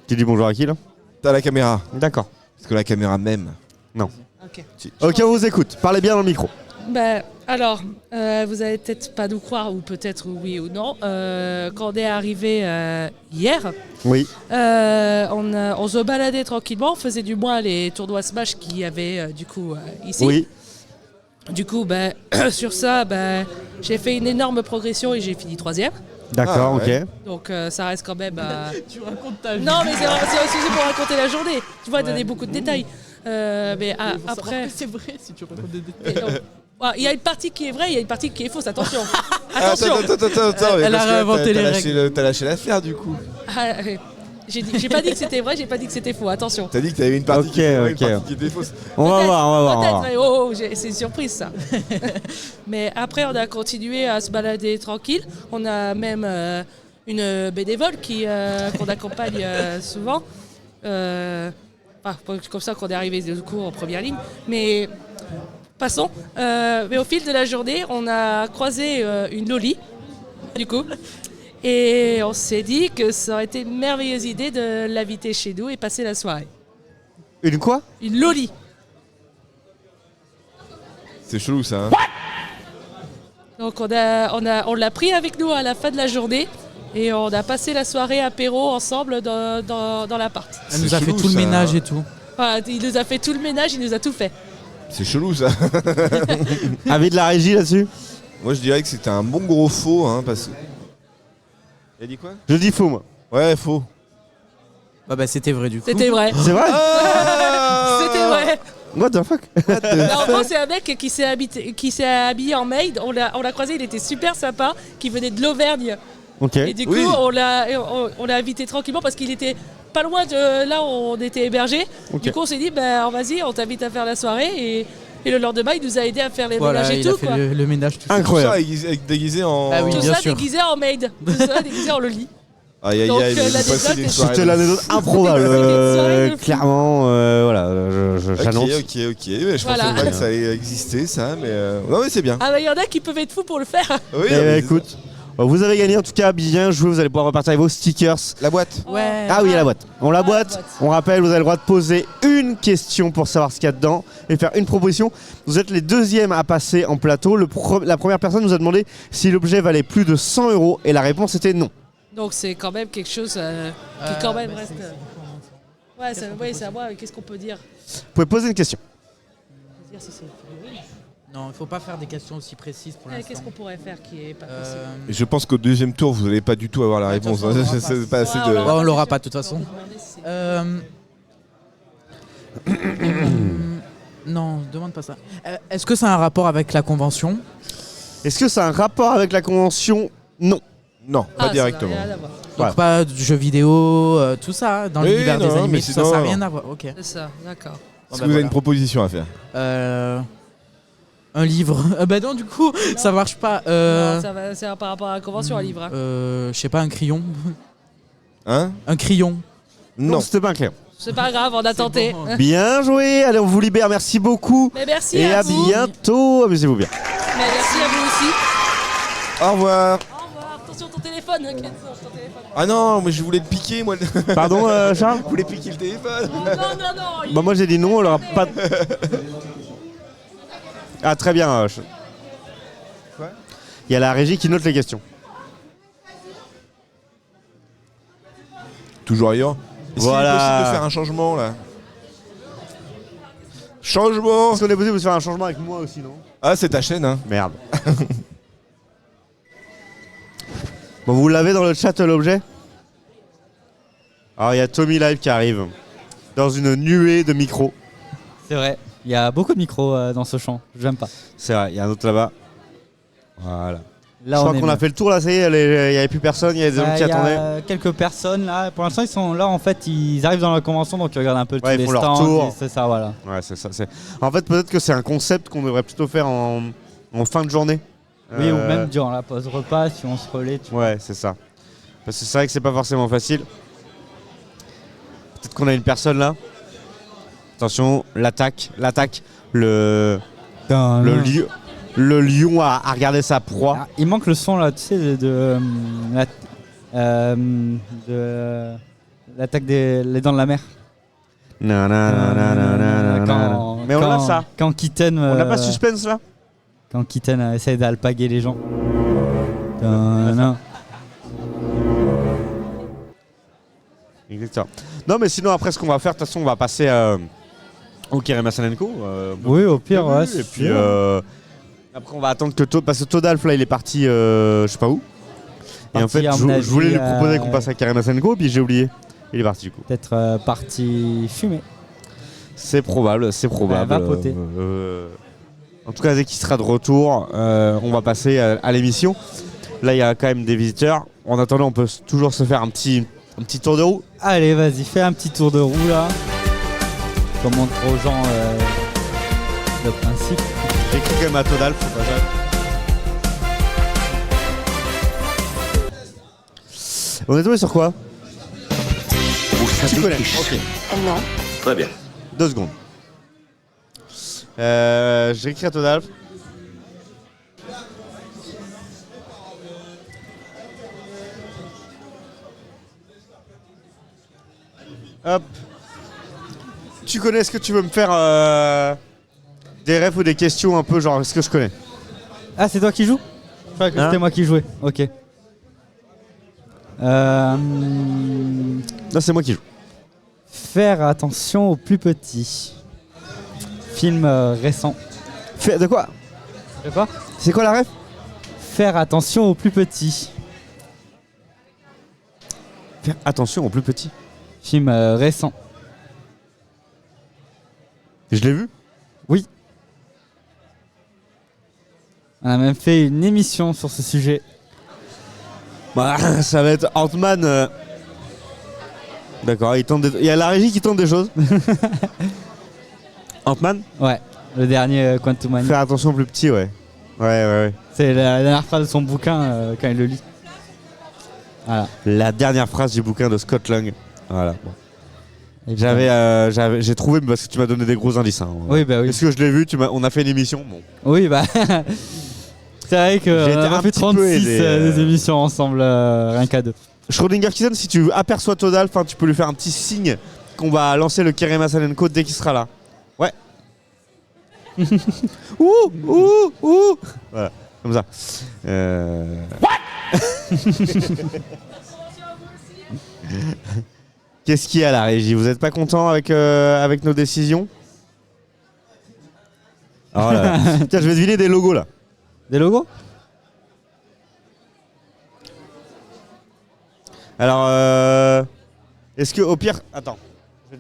Tu dis bonjour à qui, là? T'as la caméra. D'accord. Parce que la caméra même. Ok. Ok, on vous écoute. Parlez bien dans le micro. Ben, alors, vous allez peut-être pas nous croire, ou peut-être oui ou non. Quand on est arrivé hier, Oui. on se baladait tranquillement, on faisait du moins les tournois Smash qu'il y avait du coup ici. Oui. Du coup, ben, sur ça, ben, j'ai fait une énorme progression et j'ai fini 3e. D'accord, Ah, ouais. ok. Donc ça reste quand même... Tu racontes ta vie. Non, mais c'est un sujet pour raconter la journée. Tu vois, donner beaucoup de détails. Mais après... C'est vrai si tu racontes des détails. mais non. Ouais, il y a une partie qui est vraie, il y a une partie qui est fausse. Attention. Ah, Attention. Attends, mais Elle a parce que réinventé t'as les lâché t'as lâché l'affaire du coup. Ah, j'ai pas dit que c'était vrai, j'ai pas dit que c'était faux. Attention. T'as dit que t'avais une partie Ok, qui était vraie, ok. une partie qui était fausse. On va Peut-être, voir, on va voir. on va voir. Peut-être, mais oh, c'est une surprise ça. Mais après, on a continué à se balader tranquille. On a même une bénévole qu'on accompagne souvent. Comme ça qu'on est arrivé du coup en première ligne. Mais passons. Mais au fil de la journée, on a croisé une Loli, du coup. Et on s'est dit que ça aurait été une merveilleuse idée de l'inviter chez nous et passer la soirée. Une quoi? Une Loli. C'est chelou ça. Hein. Donc on l'a pris avec nous à la fin de la journée et on a passé la soirée apéro ensemble dans l'appart. Elle nous a C'est fait chelou, tout le ça. ménage et tout. Voilà, il nous a fait tout le ménage, il nous a tout fait. C'est chelou ça. Avis de la régie là-dessus? Moi je dirais que c'était un bon gros faux, hein, parce que. Il a dit quoi? Je dis faux, moi. Ouais, faux. Bah c'était vrai du coup. C'était vrai. C'est vrai? C'était vrai. What the fuck? Non, en gros, c'est un mec qui s'est habillé en maid. On l'a croisé, il était super sympa, qui venait de l'Auvergne. Ok. Et du coup, Oui. on l'a invité tranquillement parce qu'il était pas loin de là où on était hébergés. Ok. Du coup, on s'est dit, bah, vas-y, on t'invite à faire la soirée. Et le lendemain, il nous a aidé à faire les ménages et il tout. a fait Quoi. le ménage tout ça. Incroyable. Tout ça déguisé en. Ah oui. Tout bien ça sûr. déguisé en maid. Tout ça déguisé en loli. Aïe aïe Donc, aïe, mais vous l'anecdote passez des est- soirées. C'était l'anecdote improbable. C'était une soirée de fou. Clairement, voilà, j'annonce. Ok. Mais je Voilà. pensais pas que ça allait exister ça, mais non mais c'est bien. Ah, bah, il y en a qui peuvent être fous pour le faire. Oui, Eh ben, mais écoute, vous avez gagné en tout cas, bien joué, vous allez pouvoir repartir avec vos stickers. la boîte. Ouais. Ah oui, il y a la boîte. On la Ah, boîte. la boîte. On rappelle, vous avez le droit de poser une question pour savoir ce qu'il y a dedans et faire une proposition. Vous êtes les deuxièmes à passer en plateau. La première personne nous a demandé si l'objet valait plus de 100 € et la réponse était non. Donc, c'est quand même quelque chose qui, quand même, reste. Ouais, c'est à moi. Qu'est-ce qu'on peut dire? Vous pouvez poser une question. Dire si c'est une figurine. Non, il faut pas faire des questions aussi précises pour l'instant. Qu'est-ce qu'on pourrait faire qui est pas possible? Et je pense qu'au deuxième tour, vous n'allez pas du tout avoir la De toute réponse. façon, on l'aura C'est pas assez Ouais, de. Ouais, on l'aura pas de toute façon. Demander si c'est- Non, demande pas ça. Est-ce que ça a un rapport avec la convention? Est-ce que ça a un rapport avec la convention? Non. Non, Ah, pas directement. ça n'a rien à voir. Donc Voilà. pas de jeux vidéo, tout ça, dans Oui, l'univers des non, animés, mais tout ça, sinon, ça n'a non. rien à voir. Ok. C'est ça, d'accord. Est-ce que vous avez une proposition à faire? Un livre. Bah non, du coup, ça marche pas. Non, c'est par rapport à la convention, un livre. Hein. Je sais pas, un crayon. Hein? Un crayon. Non, c'était pas clair. C'est pas grave, on a tenté. bon. Bien joué. Allez, on vous libère. Merci beaucoup. Mais merci Et à à vous. bientôt. Amusez-vous bien. Mais merci à vous aussi. Au revoir. Au revoir. Attention ton téléphone, Kenzo, ton téléphone. Ah non, mais je voulais le piquer moi. Pardon, Charles? Je voulais piquer le téléphone. Non. Bah moi j'ai dit non, on leur a pas. Ah très bien. Quoi? Il y a la régie qui note les questions. Toujours ailleurs. Est-ce Voilà. qu'il est possible de faire un changement là? Changement. Est-ce qu'on est possible de faire un changement avec moi aussi, non? Ah, c'est ta chaîne, hein? Merde. Bon, vous l'avez dans le chat l'objet? Alors il y a Tommy Live qui arrive dans une nuée de micros. C'est vrai. Il y a beaucoup de micros dans ce champ. J'aime pas. C'est vrai, il y a un autre là-bas. Voilà. Là, Je crois on est qu'on a bien. fait le tour là, ça y est, il n'y avait plus personne, il y avait des gens Il qui y attendaient. a quelques personnes là. Pour l'instant, ils sont là. En fait, ils arrivent dans la convention, donc ils regardent un peu tous Ouais, ils les font leur stands. tour. et C'est ça, voilà. Ouais, c'est ça. En fait, peut-être que c'est un concept qu'on devrait plutôt faire en fin de journée. Oui, ou même durant la pause repas, si on se relaie. Ouais, c'est ça. Parce que c'est vrai que c'est pas forcément facile. Peut-être qu'on a une personne là. Attention, l'attaque. Le lion a regardé sa proie. Ah, il manque le son là, tu sais, de l'attaque des dents de la mer. Non, mais on a ça. Quand Kitten. On n'a pas suspense là? Quand Kitten essaie d'alpaguer les gens. Non. Exactement. Non, mais sinon, après, ce qu'on va faire, de toute façon, on va passer au Kerema Sanenko. Oui, au pire, ouais. Et puis, après, on va attendre que parce que Todalf, là, il est parti, je sais pas où. Et en fait, à je mon voulais lui avis, proposer qu'on passe à Kerema Sanenko, puis j'ai oublié. Il est parti, du coup. Peut-être parti fumer. C'est probable. vapoter. En tout cas, dès qu'il sera de retour, on va passer à l'émission. Là, il y a quand même des visiteurs. En attendant, on peut toujours se faire un petit tour de roue. Allez, vas-y, fais un petit tour de roue là. Pour montrer aux gens le principe. J'écris quand même à Todalf, faut pas ça. On est tombé sur quoi? Tu connais. Ok. Non. Très bien. 2 secondes. J'écris à Todalf. Hop. Tu connais, est-ce que tu veux me faire des refs ou des questions un peu genre, est-ce que je connais? Ah, c'est toi qui joues? Je croyais que Hein? c'était moi qui jouais. Ok. Non, c'est moi qui joue. Faire attention aux plus petits. Film récent. De quoi? De quoi? C'est quoi la ref? Faire attention aux plus petits. Faire attention aux plus petits. Film récent. Je l'ai vu? Oui. On a même fait une émission sur ce sujet. Bah, ça va être Ant-Man. D'accord, il y a la régie qui tente des choses. Ant-Man? Ouais, le dernier Quantumania. Faire attention aux plus petits, ouais. Ouais. C'est la dernière phrase de son bouquin quand il le lit. Voilà. La dernière phrase du bouquin de Scott Lang. Voilà. Bon. J'ai trouvé parce que tu m'as donné des gros indices. Hein. Oui, bah oui. Est-ce que je l'ai vu? On a fait une émission. Bon. Oui, bah. C'est vrai qu'on a fait 36 des émissions ensemble, rien qu'à deux. Schrödinger Kisen, si tu aperçois Todal, tu peux lui faire un petit signe qu'on va lancer le Kerema Salenko dès qu'il sera là. Ouais. ouh. Voilà, comme ça. What? Qu'est-ce qu'il y a à la régie? Vous êtes pas content avec nos décisions? Oh là là. Tiens, je vais deviner des logos là. Des logos? Alors, est-ce que au pire, attends, je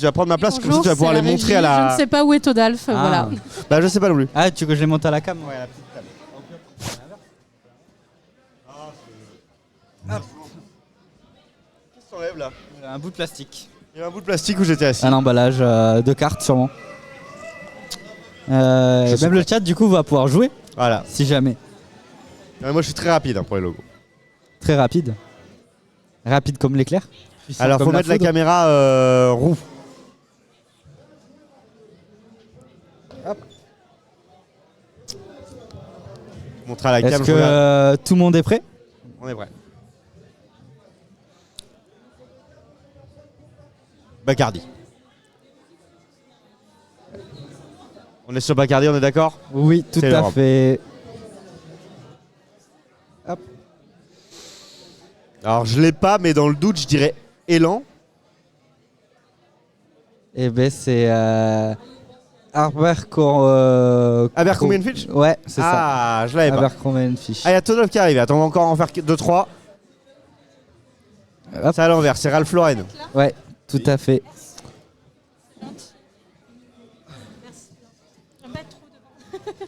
vais prendre ma place, comme ça tu vas pouvoir les montrer à la. Je ne sais pas où est Todalf, voilà. Bah je sais pas non plus. Ah, tu veux que je les monte à la cam? Ouais, la petite table. Qu'est-ce que t'enlèves là? Un bout de plastique. Il y a un bout de plastique où j'étais assis. Un emballage de cartes sûrement. Même le chat du coup va pouvoir jouer. Voilà. Si jamais. Moi je suis très rapide pour les logos. Très rapide. Rapide comme l'éclair. Alors faut mettre la caméra roue. Hop. Montre à la cam. Est-ce que tout le monde est prêt? On est prêt. Bacardi. On est sur Bacardi, on est d'accord? Oui, tout à fait. Hop. Alors je l'ai pas, mais dans le doute, je dirais Élan. Eh ben c'est Abercrombie & Fitch. Ouais, c'est ça. Ah, je l'avais pas. Abercrombie & Fitch. Ah, il y a Todolf qui arrive. Attends, on va encore en faire 2-3. C'est à l'envers, c'est Ralph Lauren. Ouais, tout à fait.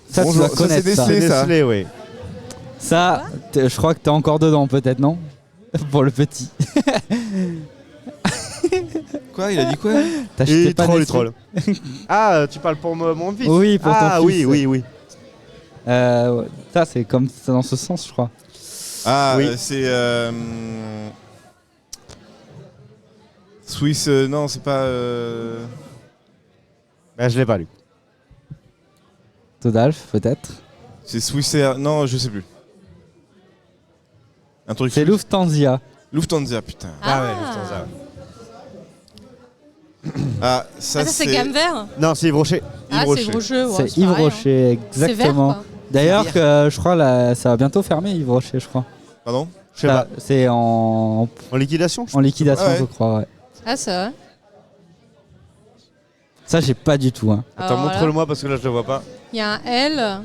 Ça, tu dois connaître ça. C'est Nestlé, oui. Ça, je crois que t'es encore dedans peut-être, non? Pour le petit. Quoi? Il a dit quoi? T'achetais pas il Nestlé? troll. Ah, tu parles pour mon fils? Oui, pour ton fils. Oui. Ça, c'est comme c'est dans ce sens, je crois. Ah, oui. C'est... Swiss... non, c'est pas... Bah, je l'ai pas lu. Todalf, peut-être. C'est Swissair... Non, je sais plus. Un truc... C'est Lufthansa. Lufthansa, putain. Ah ouais, Lufthansa. Ah, ça c'est Gamme Vert? Non, c'est Yves Rocher. Ah, c'est Yves Rocher, ouais, C'est Yves pareil, Rocher, exactement. C'est vert, D'ailleurs, je crois ça va bientôt fermer, Yves Rocher, je crois. Pardon? Je sais pas. C'est en liquidation? En liquidation, Ah ouais. je crois, ouais. Ah, c'est vrai. Ça, j'ai pas du tout. Hein. Attends, montre-le-moi parce que là, je le vois pas. Il y a un L.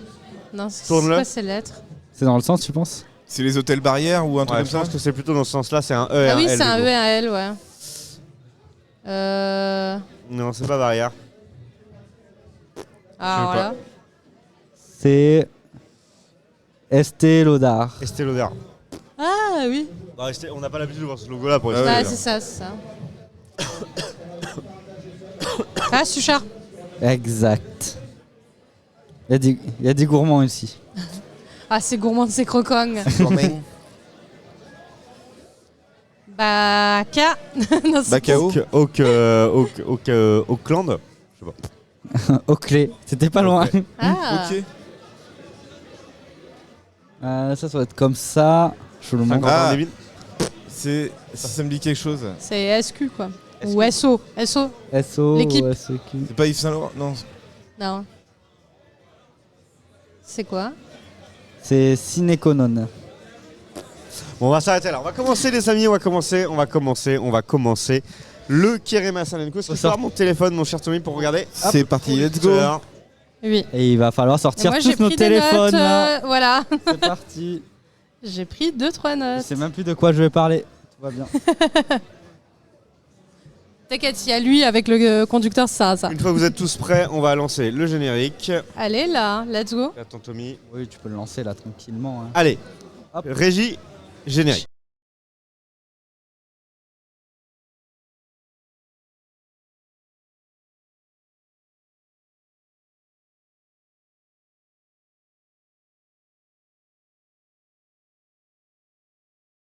Non, c'est Tourne-le. quoi ces lettres? C'est dans le sens, tu penses? C'est les hôtels barrières ou un truc Ouais, comme je ça? pense que c'est plutôt dans ce sens-là, c'est un E et Ah un oui, L. c'est un du E coup. et un L, ouais. Non, c'est pas barrière. Ah, sais voilà. C'est Estée Lauder. Estée Lauder. Ah, oui. Non, on n'a pas l'habitude de voir ce logo-là pour Ah, Estée Lauder. c'est ça, c'est ça. Ah, Suchard. Exact. Il y a des gourmands ici. Ah, c'est gourmand de ses croquants. Baka. Non, c'est Bacao. Auckland. Je sais pas. Oakley. C'était pas loin. Ah. Ok. Ça doit être comme ça. Je vous le montre. Ah. Devine. Ça me dit quelque chose. C'est SQ, quoi. Ou SO. SO. SO. L'équipe. ou SQ. C'est pas Yves Saint Laurent? Non. Non. C'est quoi? C'est Cineconon. Bon, on va s'arrêter là. On va commencer, les amis. On va commencer. le Kerema Salenko. Est-ce que je peux avoir mon téléphone, mon cher Tommy, pour regarder? C'est parti, let's go. Oui. Et il va falloir Et sortir moi, j'ai tous nos pris des téléphones. notes, là. voilà. C'est parti. J'ai pris 2-3 Je notes. sais même plus de quoi je vais parler. Tout va bien. T'inquiète, il y a lui avec le conducteur, ça. Une fois que vous êtes tous prêts, on va lancer le générique. Allez là, let's go. Attends Tommy. Oui, tu peux le lancer là tranquillement. Hein. Allez, Hop. régie, générique.